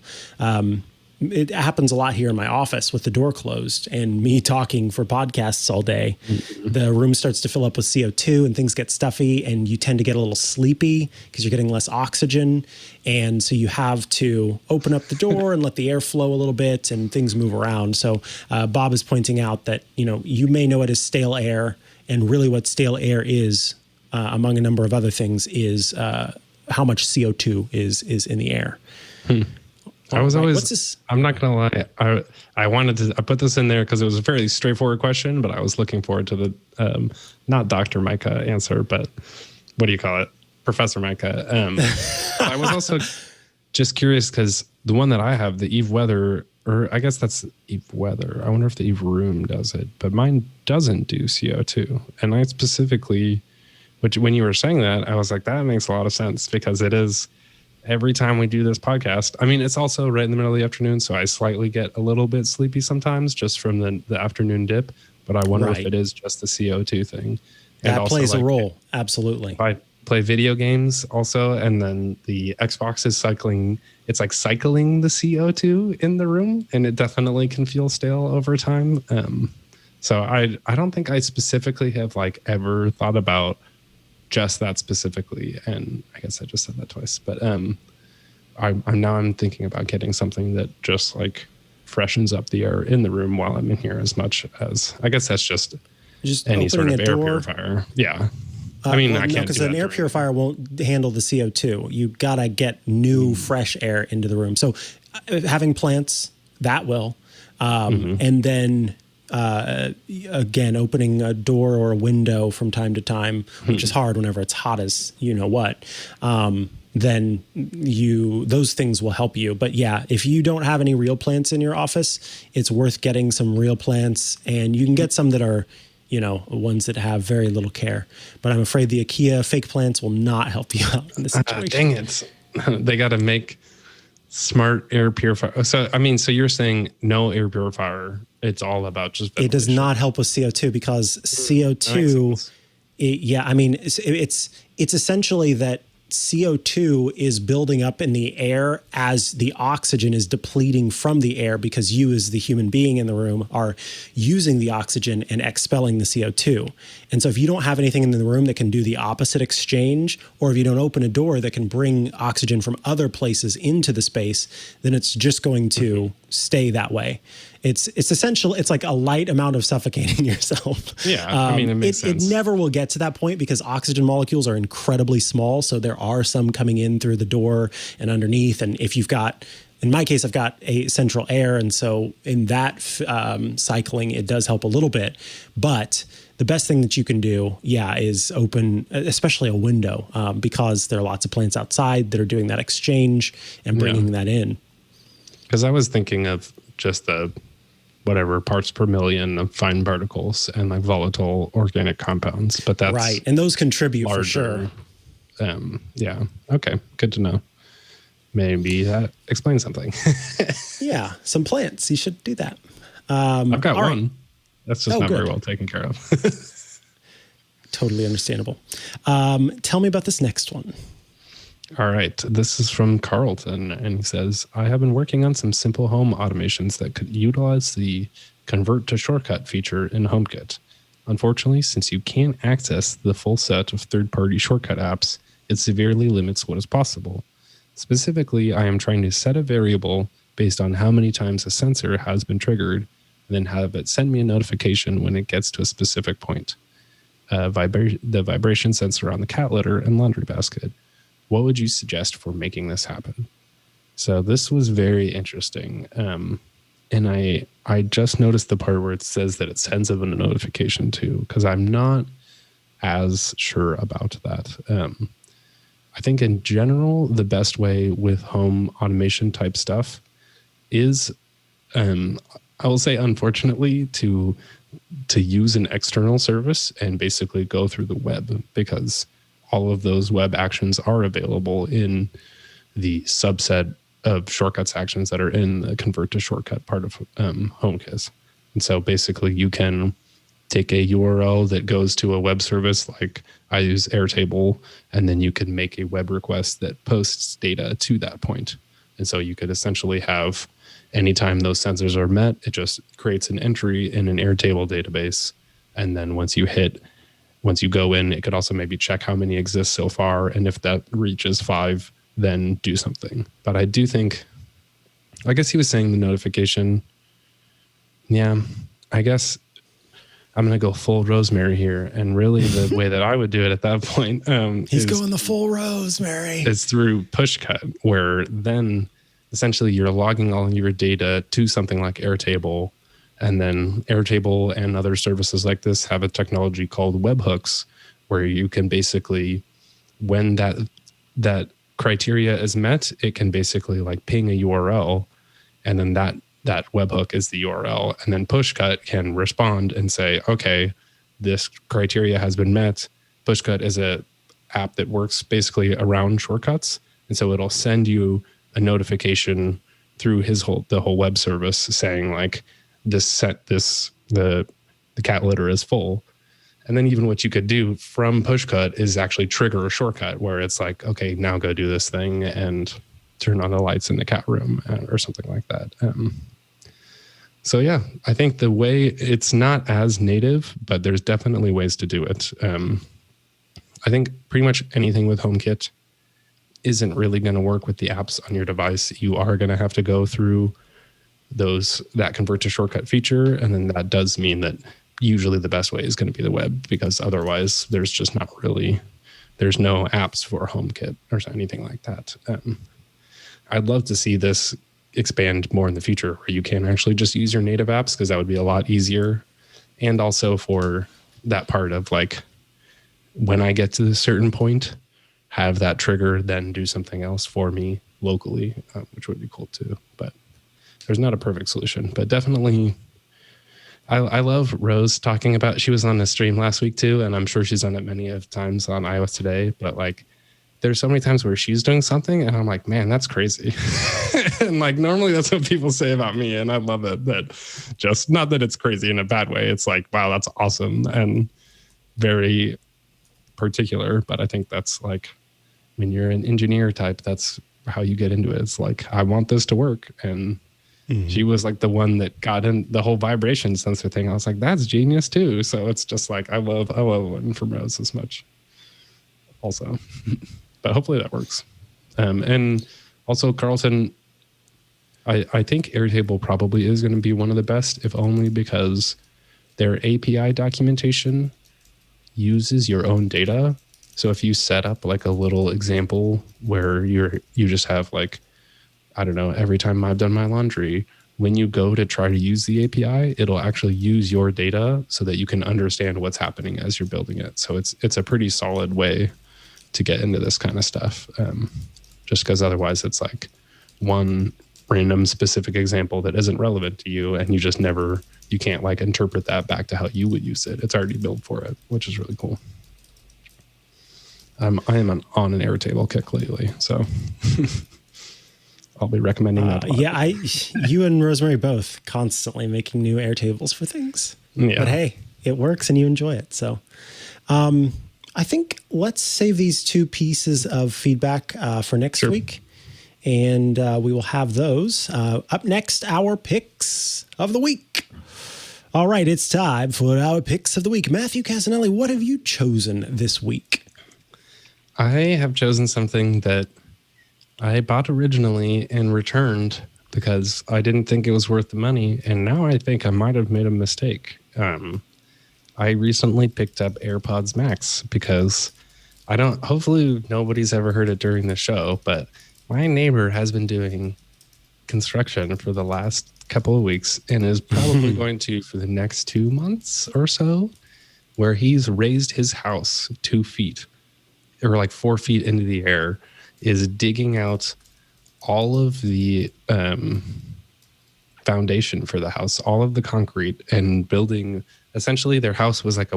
Speaker 1: It happens a lot here in my office with the door closed and me talking for podcasts all day. The room starts to fill up with CO2 and things get stuffy, and you tend to get a little sleepy because you're getting less oxygen. And so you have to open up the door and let the air flow a little bit and things move around. So Bob is pointing out that, you may know it as stale air, and really what stale air is, among a number of other things, is how much CO2 is in the air.
Speaker 4: I was always, I'm not going to lie. I put this in there because it was a fairly straightforward question, but I was looking forward to the, not Dr. Micah answer, but what do you call it? Professor Micah. I was also just curious because the one that I have, the Eve Weather, or I guess that's Eve Weather. I wonder if the Eve Room does it, but mine doesn't do CO2. And I specifically, when you were saying that, I was like, that makes a lot of sense, because it is, every time we do this podcast, I mean, it's also right in the middle of the afternoon, so I slightly get a little bit sleepy sometimes just from the afternoon dip, but I wonder if it is just the CO2 thing.
Speaker 1: That
Speaker 4: also,
Speaker 1: plays a role, absolutely.
Speaker 4: If I play video games also, and then the Xbox is cycling the CO2 in the room, and it definitely can feel stale over time. So I don't think I specifically have ever thought about just that specifically, and I guess I just said that twice, but I'm thinking about getting something that just freshens up the air in the room while I'm in here, as much as, I guess that's just any sort of air purifier. Yeah. I mean, I can't,
Speaker 1: because an air purifier won't handle the CO2. You gotta get new fresh air into the room. So having plants, that will, and then again, opening a door or a window from time to time, which is hard whenever it's hot as what, then those things will help you. But yeah, if you don't have any real plants in your office, it's worth getting some real plants, and you can get some that are, ones that have very little care. But I'm afraid the IKEA fake plants will not help you out in this situation.
Speaker 4: Dang it. They got to make smart air purifier. So you're saying no air purifier. It's all about just ventilation.
Speaker 1: It does not help with CO2, because CO2, it's essentially that CO2 is building up in the air as the oxygen is depleting from the air, because you as the human being in the room are using the oxygen and expelling the CO2. And so if you don't have anything in the room that can do the opposite exchange, or if you don't open a door that can bring oxygen from other places into the space, then it's just going to stay that way. It's essential. It's like a light amount of suffocating yourself.
Speaker 4: Yeah, I mean, it makes sense.
Speaker 1: It never will get to that point because oxygen molecules are incredibly small. So there are some coming in through the door and underneath. And if you've got, in my case, I've got a central air. And so in that cycling, it does help a little bit. But the best thing that you can do, is open, especially a window, because there are lots of plants outside that are doing that exchange and bringing that in.
Speaker 4: Because I was thinking of just the whatever parts per million of fine particles and like volatile organic compounds, but that's
Speaker 1: right. And those contribute
Speaker 4: larger,
Speaker 1: for sure.
Speaker 4: Yeah. Okay. Good to know. Maybe that explains something.
Speaker 1: Yeah. Some plants. You should do that.
Speaker 4: I've got one.
Speaker 1: Right.
Speaker 4: That's just not very well taken care of.
Speaker 1: Totally understandable. Tell me about this next one.
Speaker 4: All right. This is from Carlton, and he says, I have been working on some simple home automations that could utilize the convert to shortcut feature in HomeKit. Unfortunately, since you can't access the full set of third-party shortcut apps, it severely limits what is possible. Specifically, I am trying to set a variable based on how many times a sensor has been triggered, and then have it send me a notification when it gets to a specific point. The vibration sensor on the cat litter and laundry basket. What would you suggest for making this happen? So this was very interesting. And I just noticed the part where it says that it sends them a notification too, because I'm not as sure about that. I think in general, the best way with home automation type stuff is, I will say, unfortunately, to use an external service and basically go through the web, because all of those web actions are available in the subset of shortcuts actions that are in the convert to shortcut part of HomeKit. And so basically you can take a URL that goes to a web service, like I use Airtable, and then you can make a web request that posts data to that point. And so you could essentially have, anytime those sensors are met, it just creates an entry in an Airtable database. And then once you go in, it could also maybe check how many exist so far. And if that reaches 5, then do something. But I do think, I guess he was saying the notification. Yeah, I guess I'm going to go full Rosemary here. And really the way that I would do it at that point
Speaker 1: he's going the full Rosemary.
Speaker 4: It's through pushcut, where then essentially you're logging all your data to something like Airtable. And then Airtable and other services like this have a technology called webhooks, where you can basically, when that criteria is met, it can basically like ping a URL, and then that webhook is the URL. And then Pushcut can respond and say, okay, this criteria has been met. Pushcut is a app that works basically around shortcuts. And so it'll send you a notification through the whole web service saying like, the cat litter is full. And then even what you could do from Pushcut is actually trigger a shortcut where it's like, okay, now go do this thing and turn on the lights in the cat room or something like that. So yeah, I think the way, it's not as native, but there's definitely ways to do it. I think pretty much anything with HomeKit isn't really going to work with the apps on your device. You are going to have to go through that convert to shortcut feature. And then that does mean that usually the best way is going to be the web, because otherwise there's just there's no apps for HomeKit or anything like that. I'd love to see this expand more in the future where you can actually just use your native apps, because that would be a lot easier. And also for that part of like, when I get to a certain point, have that trigger, then do something else for me locally, which would be cool too. But there's not a perfect solution, but definitely I love Rose talking about, she was on the stream last week too, and I'm sure she's done it many of times on iOS Today, but like there's so many times where she's doing something and I'm like, man, that's crazy. And like normally that's what people say about me, and I love it. That just, not that it's crazy in a bad way, it's like, wow, that's awesome and very particular, but I think that's like when you're an engineer type, that's how you get into it. It's like, I want this to work. And she was like the one that got in the whole vibration sensor thing. I was like, that's genius too. So it's just like, I love learning from Rose as much also, but hopefully that works. And also Carlton, I think Airtable probably is going to be one of the best, if only because their API documentation uses your own data. So if you set up like a little example where you just have like, I don't know, every time I've done my laundry, when you go to try to use the API, it'll actually use your data so that you can understand what's happening as you're building it. So it's a pretty solid way to get into this kind of stuff. Just because otherwise it's like one random specific example that isn't relevant to you, and you can't like interpret that back to how you would use it. It's already built for it, which is really cool. I am on an Airtable kick lately, so I'll be recommending that.
Speaker 1: Yeah, you and Rosemary both constantly making new Airtables for things.
Speaker 4: Yeah.
Speaker 1: But hey, it works and you enjoy it. So I think let's save these two pieces of feedback for next week. And we will have those. Up next, our picks of the week. All right, it's time for our picks of the week. Matthew Casanelli, what have you chosen this week?
Speaker 4: I have chosen something that I bought originally and returned because I didn't think it was worth the money. And now I think I might have made a mistake. I recently picked up AirPods Max because hopefully nobody's ever heard it during the show, but my neighbor has been doing construction for the last couple of weeks and is probably going to for the next 2 months or so, where he's raised his house 2 feet or like 4 feet into the air, is digging out all of the foundation for the house, all of the concrete, and building. Essentially, their house was like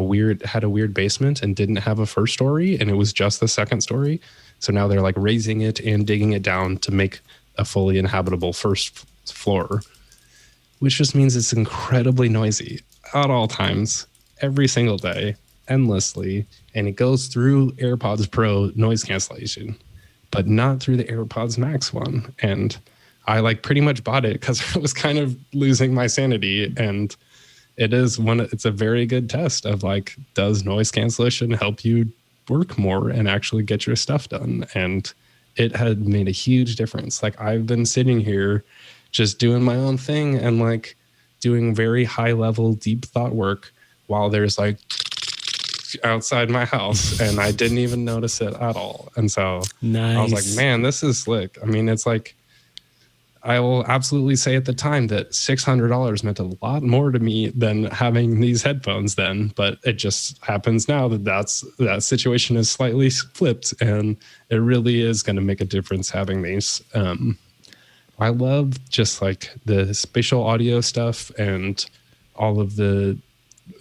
Speaker 4: had a weird basement and didn't have a first story, and it was just the second story. So now they're like raising it and digging it down to make a fully inhabitable first floor, which just means it's incredibly noisy at all times, every single day, endlessly. And it goes through AirPods Pro noise cancellation, but not through the AirPods Max one. And I like pretty much bought it because I was kind of losing my sanity. And it's a very good test of like, does noise cancellation help you work more and actually get your stuff done? And it had made a huge difference. Like, I've been sitting here just doing my own thing and like doing very high level, deep thought work while there's like outside my house, and I didn't even notice it at all. And so
Speaker 1: nice.
Speaker 4: I was like, man, this is slick. I mean, it's like, I will absolutely say at the time that $600 meant a lot more to me than having these headphones then, but it just happens now that situation is slightly flipped, and it really is going to make a difference having these. I love just like the spatial audio stuff and all of the,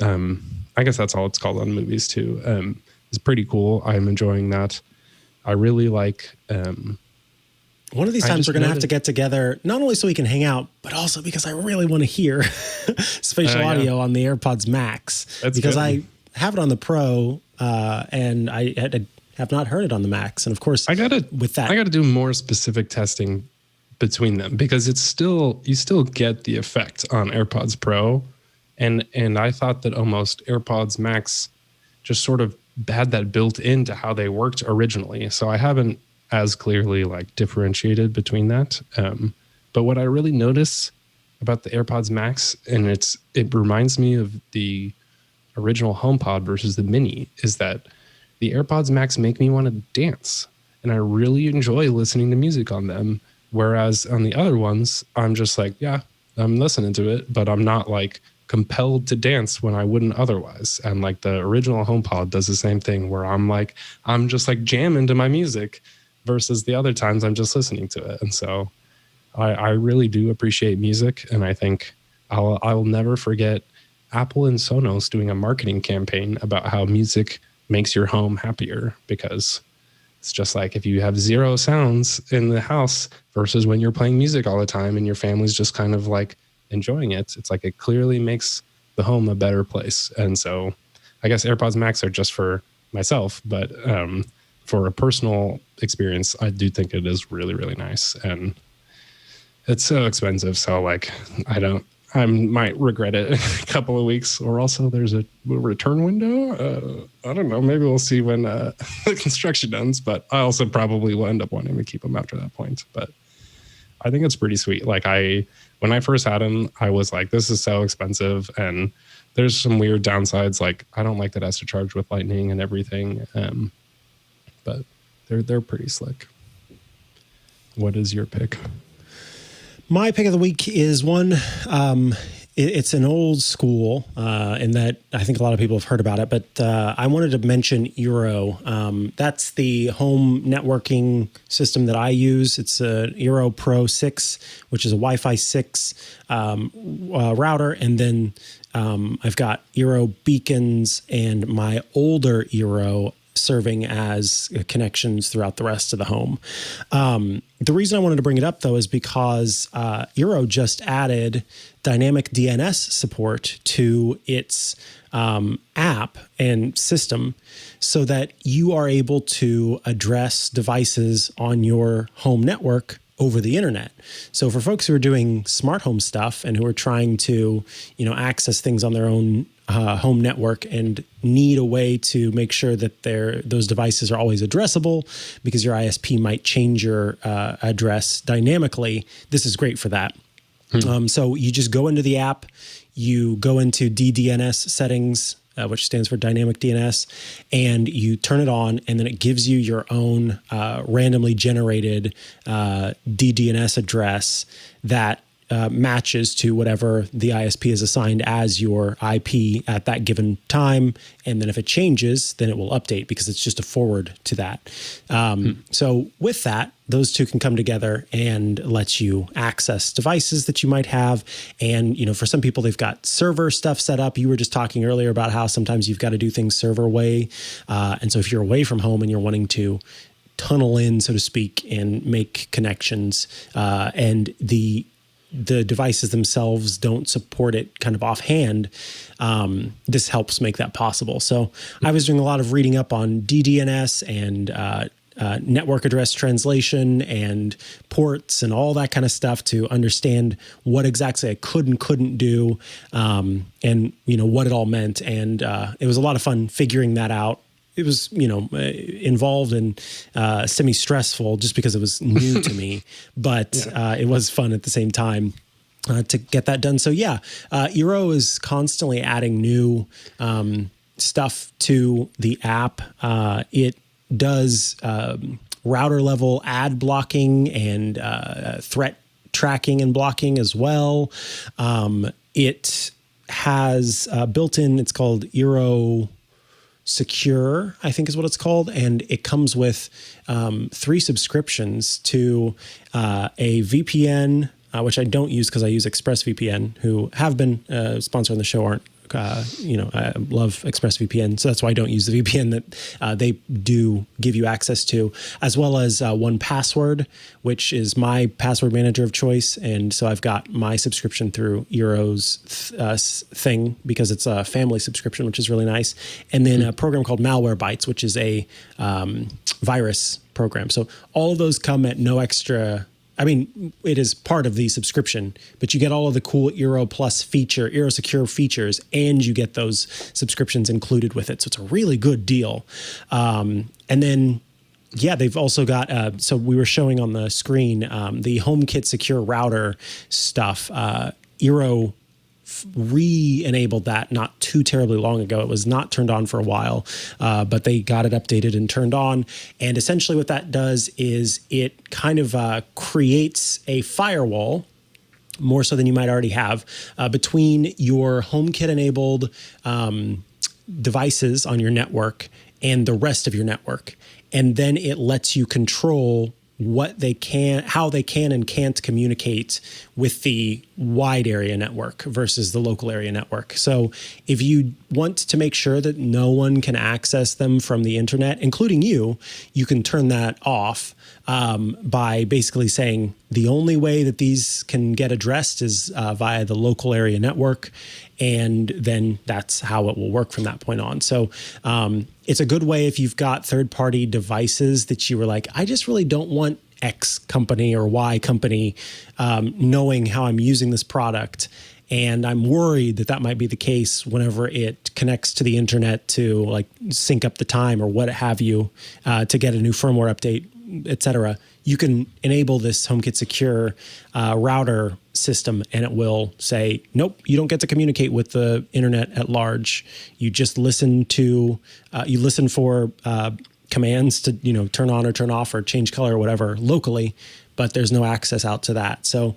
Speaker 4: I guess that's all it's called on movies too. It's pretty cool. I'm enjoying that. I really like,
Speaker 1: one of these times we're going to have to get together, not only so we can hang out, but also because I really want to hear spatial audio on the AirPods Max.
Speaker 4: That's
Speaker 1: because
Speaker 4: good.
Speaker 1: I have it on the Pro, and I have not heard it on the Max. And of course, I got to
Speaker 4: do more specific testing between them, because you still get the effect on AirPods Pro. And I thought that almost AirPods Max just sort of had that built into how they worked originally. So I haven't as clearly like differentiated between that. But what I really notice about the AirPods Max, and it reminds me of the original HomePod versus the Mini, is that the AirPods Max make me want to dance. And I really enjoy listening to music on them. Whereas on the other ones, I'm just like, yeah, I'm listening to it, but I'm not like compelled to dance when I wouldn't otherwise. And like the original HomePod does the same thing, where I'm just like jamming to my music, versus the other times I'm just listening to it. And so I really do appreciate music. And I think I'll never forget Apple and Sonos doing a marketing campaign about how music makes your home happier, because it's just like, if you have zero sounds in the house versus when you're playing music all the time and your family's just kind of like enjoying it, it's like it clearly makes the home a better place. And so I guess AirPods Max are just for myself, but for a personal experience, I do think it is really, really nice. And it's so expensive. So like, I might regret it in a couple of weeks, or also there's a return window. I don't know. Maybe we'll see when the construction ends, but I also probably will end up wanting to keep them after that point. But I think it's pretty sweet. Like when I first had them, I was like, this is so expensive. And there's some weird downsides. Like I don't like that it has to charge with lightning and everything. But they're pretty slick. What is your pick?
Speaker 1: My pick of the week is one. It's an old school in that I think a lot of people have heard about it, but I wanted to mention Eero. That's the home networking system that I use. It's a Eero Pro 6, which is a Wi-Fi 6 router, and then I've got Eero beacons and my older Eero serving as connections throughout the rest of the home. The reason I wanted to bring it up, though, is because Eero just added dynamic DNS support to its app and system so that you are able to address devices on your home network over the internet. So for folks who are doing smart home stuff and who are trying to, access things on their own home network and need a way to make sure that those devices are always addressable because your ISP might change your address dynamically, this is great for that. So you just go into the app, you go into DDNS settings, which stands for dynamic DNS, and you turn it on, and then it gives you your own randomly generated DDNS address that matches to whatever the ISP is assigned as your IP at that given time. And then if it changes, then it will update because it's just a forward to that. So with that, those two can come together and let you access devices that you might have. And, for some people, they've got server stuff set up. You were just talking earlier about how sometimes you've got to do things server way. And so if you're away from home and you're wanting to tunnel in, so to speak, and make connections, and the devices themselves don't support it kind of offhand, this helps make that possible. So I was doing a lot of reading up on DDNS and network address translation and ports and all that kind of stuff to understand what exactly I could and couldn't do, and what it all meant. And it was a lot of fun figuring that out. It was, involved and semi-stressful just because it was new to me, but it was fun at the same time to get that done. So Eero is constantly adding new stuff to the app. It does router level ad blocking and threat tracking and blocking as well. It has built-in, it's called Eero Secure, I think is what it's called. And it comes with 3 subscriptions to a VPN, which I don't use because I use ExpressVPN, who have been sponsored on the show, aren't. I love ExpressVPN, so that's why I don't use the VPN that they do give you access to, as well as 1Password, which is my password manager of choice. And so I've got my subscription through Eero's thing because it's a family subscription, which is really nice. And then a program called Malwarebytes, which is a virus program. So all of those come at no extra. I mean, it is part of the subscription, but you get all of the cool Eero Plus Eero Secure features, and you get those subscriptions included with it. So it's a really good deal. And then, they've also got, so we were showing on the screen the HomeKit Secure Router stuff. Eero re-enabled that not too terribly long ago. It was not turned on for a while, but they got it updated and turned on. And essentially what that does is it kind of creates a firewall, more so than you might already have, between your HomeKit-enabled devices on your network and the rest of your network. And then it lets you control how they can and can't communicate with the wide area network versus the local area network. So if you want to make sure that no one can access them from the internet, including you, you can turn that off by basically saying the only way that these can get addressed is via the local area network. And then that's how it will work from that point on. So it's a good way if you've got third-party devices that you were like, I just really don't want X company or Y company knowing how I'm using this product. And I'm worried that that might be the case whenever it connects to the internet to like sync up the time or what have you to get a new firmware update, et cetera. You can enable this HomeKit Secure router system, and it will say, nope, you don't get to communicate with the internet at large. You just listen to, you listen for commands to, turn on or turn off or change color or whatever locally, but there's no access out to that. So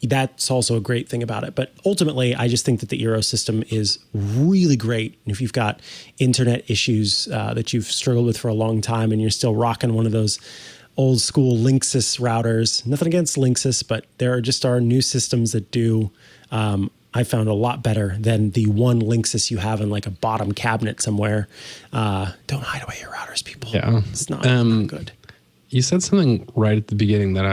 Speaker 1: that's also a great thing about it. But ultimately, I just think that the Eero system is really great. And if you've got internet issues that you've struggled with for a long time and you're still rocking one of those old school Linksys routers, nothing against Linksys, but there are new systems that do, I found a lot better than the one Linksys you have in like a bottom cabinet somewhere. Don't hide away your routers, people.
Speaker 4: Yeah.
Speaker 1: It's not good.
Speaker 4: You said something right at the beginning that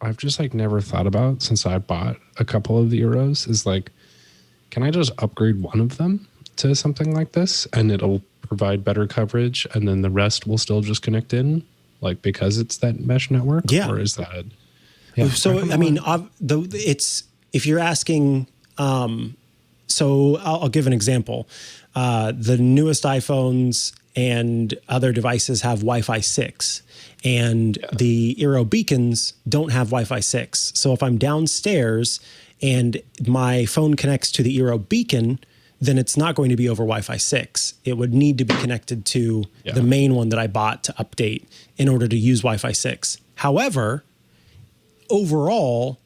Speaker 4: I've just like never thought about since I bought a couple of the Eeros is like, can I just upgrade one of them to something like this and it'll provide better coverage and then the rest will still just connect in like because it's that mesh network?
Speaker 1: Yeah.
Speaker 4: Or is that?
Speaker 1: Yeah. So, I mean, if you're asking, so I'll give an example. The newest iPhones and other devices have Wi-Fi 6. And the Eero beacons don't have Wi-Fi 6. So if I'm downstairs and my phone connects to the Eero beacon, then it's not going to be over Wi-Fi 6. It would need to be connected to the main one that I bought to update in order to use Wi-Fi 6. However, overall,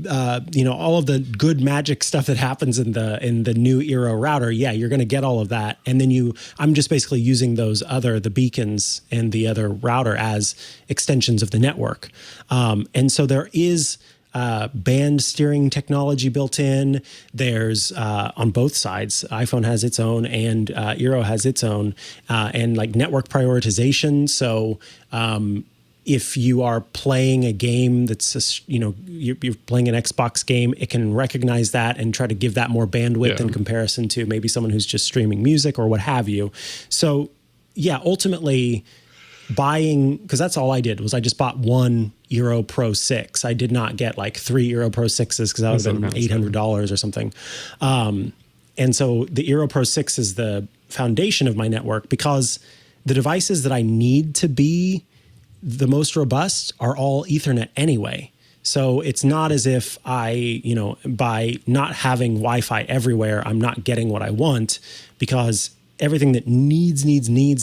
Speaker 1: all of the good magic stuff that happens in the new Eero router, you're going to get all of that. And then I'm just basically using the beacons and the other router as extensions of the network. And so there is band steering technology built in. There's on both sides, iPhone has its own and Eero has its own, and like network prioritization. So, if you are playing a game that's, you're playing an Xbox game, it can recognize that and try to give that more bandwidth in comparison to maybe someone who's just streaming music or what have you. So, ultimately buying, because that's all I did was I just bought one Eero Pro 6. I did not get like 3 Eero Pro 6s because that would have been $800 or something. And so the Eero Pro 6 is the foundation of my network because the devices that I need to be the most robust are all Ethernet anyway. So it's not as if I, by not having Wi-Fi everywhere, I'm not getting what I want because everything that needs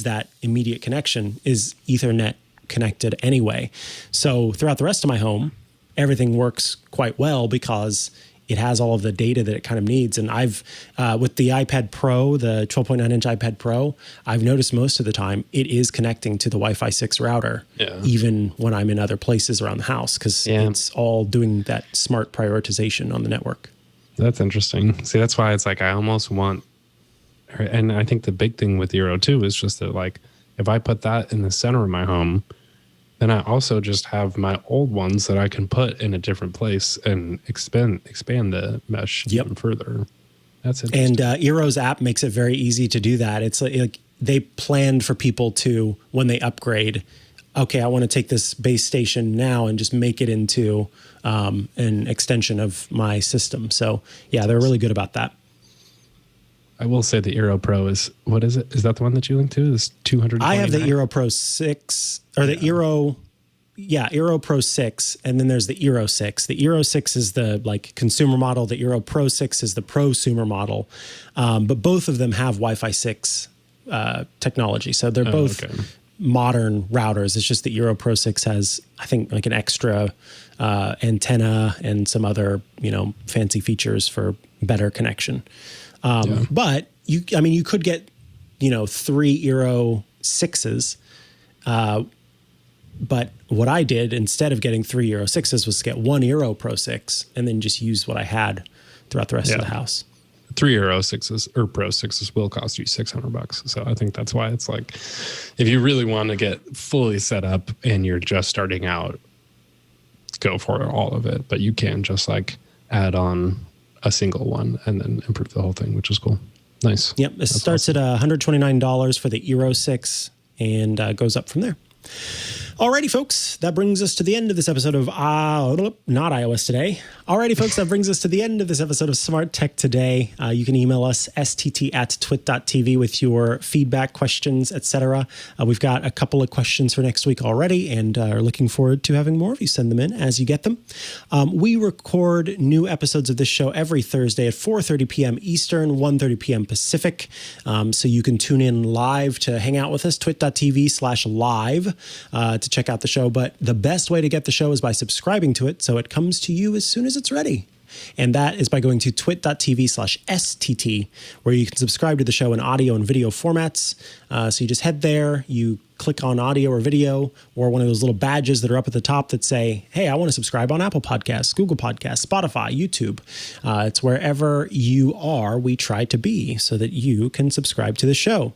Speaker 1: that immediate connection is Ethernet connected anyway. So throughout the rest of my home, everything works quite well because it has all of the data that it kind of needs. And I've, with the iPad Pro, the 12.9 inch iPad Pro, I've noticed most of the time it is connecting to the Wi-Fi 6 router, even when I'm in other places around the house, because it's all doing that smart prioritization on the network.
Speaker 4: That's interesting. See, that's why it's like, I almost want, and I think the big thing with Eero too is just that like, if I put that in the center of my home, then I also just have my old ones that I can put in a different place and expand the mesh even further. That's interesting.
Speaker 1: And Eero's app makes it very easy to do that. It's like they planned for people to, when they upgrade, okay, I want to take this base station now and just make it into an extension of my system. So they're really good about that.
Speaker 4: I will say the Eero Pro is, what is it? Is that the one that you linked to? Is $229?
Speaker 1: I have the Eero Pro 6 or the Eero Pro 6, and then there's the Eero 6. The Eero 6 is the like consumer model. The Eero Pro 6 is the prosumer model. But both of them have Wi-Fi 6 technology. So they're both modern routers. It's just the Eero Pro 6 has, I think, like an extra antenna and some other, fancy features for better connection. But you could get, 3 Eero 6s. But what I did instead of getting 3 Eero 6s was get 1 Eero Pro 6 and then just use what I had throughout the rest of the house.
Speaker 4: 3 Euro 6s or Pro 6s will cost you $600. So I think that's why it's like, if you really want to get fully set up and you're just starting out, go for all of it. But you can just like add on a single one and then improve the whole thing, which is cool. Nice.
Speaker 1: Yep. It starts awesome. At $129 for the Euro 6 and goes up from there. Alrighty, folks, that brings us to the end of this episode of not iOS Today. Alrighty, folks, that brings us to the end of this episode of Smart Tech Today. You can email us stt@twit.tv with your feedback, questions, etc. We've got a couple of questions for next week already and are looking forward to having more of you send them in as you get them. We record new episodes of this show every Thursday at 4:30 p.m. Eastern, 1:30 p.m. Pacific. So you can tune in live to hang out with us, twit.tv/live. To check out the show, but the best way to get the show is by subscribing to it so it comes to you as soon as it's ready. And that is by going to twit.tv/STT, where you can subscribe to the show in audio and video formats. So you just head there, you click on audio or video, or one of those little badges that are up at the top that say, hey, I want to subscribe on Apple Podcasts, Google Podcasts, Spotify, YouTube. It's wherever you are, we try to be so that you can subscribe to the show.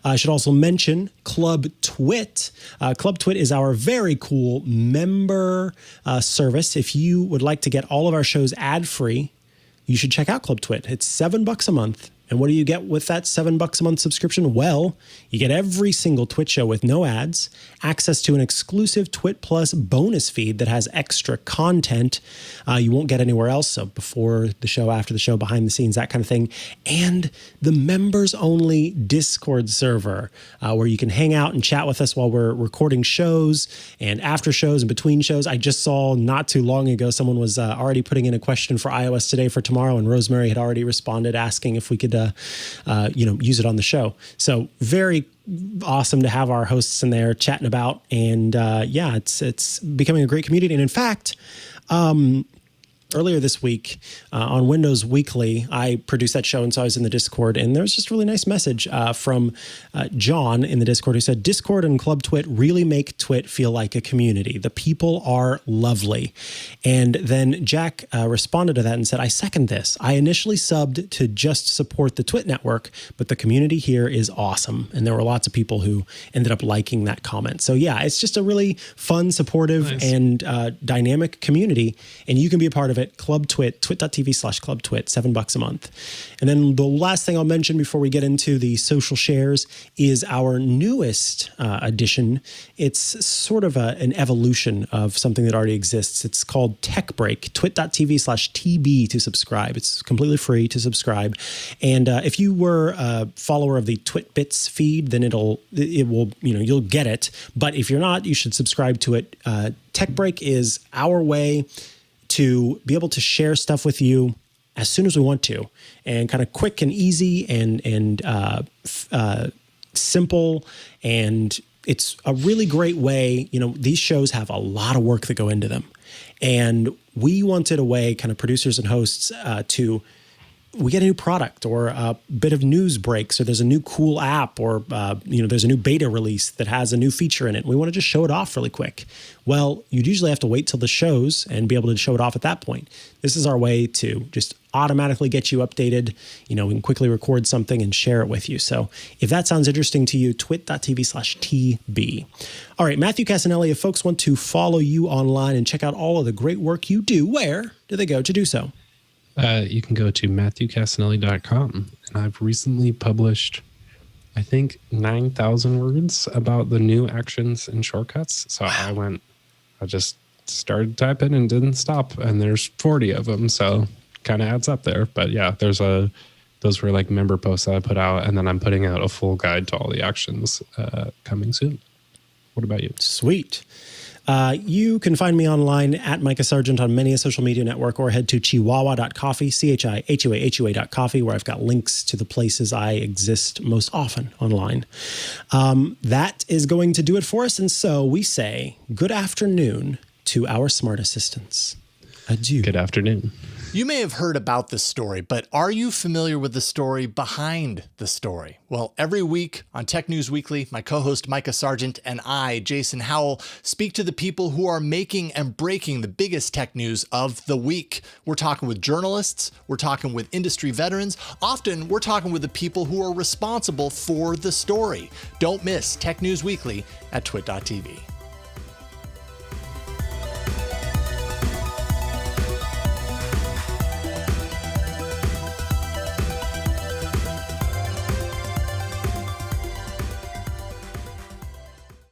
Speaker 1: I should also mention Club Twit. Club Twit is our very cool member service. If you would like to get all of our shows ad-free, you should check out Club Twit. It's $7 a month. And what do you get with that $7 a month subscription? Well, you get every single Twit show with no ads, access to an exclusive Twit Plus bonus feed that has extra content you won't get anywhere else. So before the show, after the show, behind the scenes, that kind of thing. And the members-only Discord server where you can hang out and chat with us while we're recording shows and after shows and between shows. I just saw not too long ago someone was already putting in a question for iOS Today for tomorrow, and Rosemary had already responded asking if we could use it on the show. So very awesome to have our hosts in there chatting about, and it's becoming a great community. And in fact, earlier this week on Windows Weekly, I produced that show, and so I was in the Discord, and there was just a really nice message from John in the Discord who said, Discord and Club Twit really make Twit feel like a community. The people are lovely. And then Jack responded to that and said, I second this. I initially subbed to just support the Twit network, but the community here is awesome. And there were lots of people who ended up liking that comment. So yeah, it's just a really fun, supportive, and dynamic community, and you can be a part of it. Club Twit, twit.tv/Club Twit, $7 a month. And then the last thing I'll mention before we get into the social shares is our newest addition. It's sort of an evolution of something that already exists. It's called Tech Break, twit.tv/TB to subscribe. It's completely free to subscribe. And if you were a follower of the TwitBits feed, then you'll get it. But if you're not, you should subscribe to it. Tech Break is our way to be able to share stuff with you as soon as we want to, and kind of quick and easy and simple. And it's a really great way. These shows have a lot of work that go into them, and we wanted a way, kind of producers and hosts, we get a new product or a bit of news breaks, or there's a new cool app, or there's a new beta release that has a new feature in it. We want to just show it off really quick. Well, you'd usually have to wait till the shows and be able to show it off at that point. This is our way to just automatically get you updated. We can quickly record something and share it with you. So if that sounds interesting to you, twit.tv/TB. All right, Matthew Casanelli, if folks want to follow you online and check out all of the great work you do, where do they go to do so?
Speaker 4: You can go to MatthewCasanelli.com, and I've recently published, I think, 9,000 words about the new actions and shortcuts. So I just started typing and didn't stop, and there's 40 of them, so kind of adds up there. But yeah, those were like member posts that I put out, and then I'm putting out a full guide to all the actions coming soon. What about you?
Speaker 1: Sweet. You can find me online at Micah Sargent on many a social media network, or head to chihuahua.coffee, CHIHUA.coffee, where I've got links to the places I exist most often online. That is going to do it for us. And so we say good afternoon to our smart assistants. Adieu.
Speaker 4: Good afternoon.
Speaker 7: You may have heard about this story, but are you familiar with the story behind the story? Well, every week on Tech News Weekly, my co-host Micah Sargent and I, Jason Howell, speak to the people who are making and breaking the biggest tech news of the week. We're talking with journalists, we're talking with industry veterans, often we're talking with the people who are responsible for the story. Don't miss Tech News Weekly at twit.tv.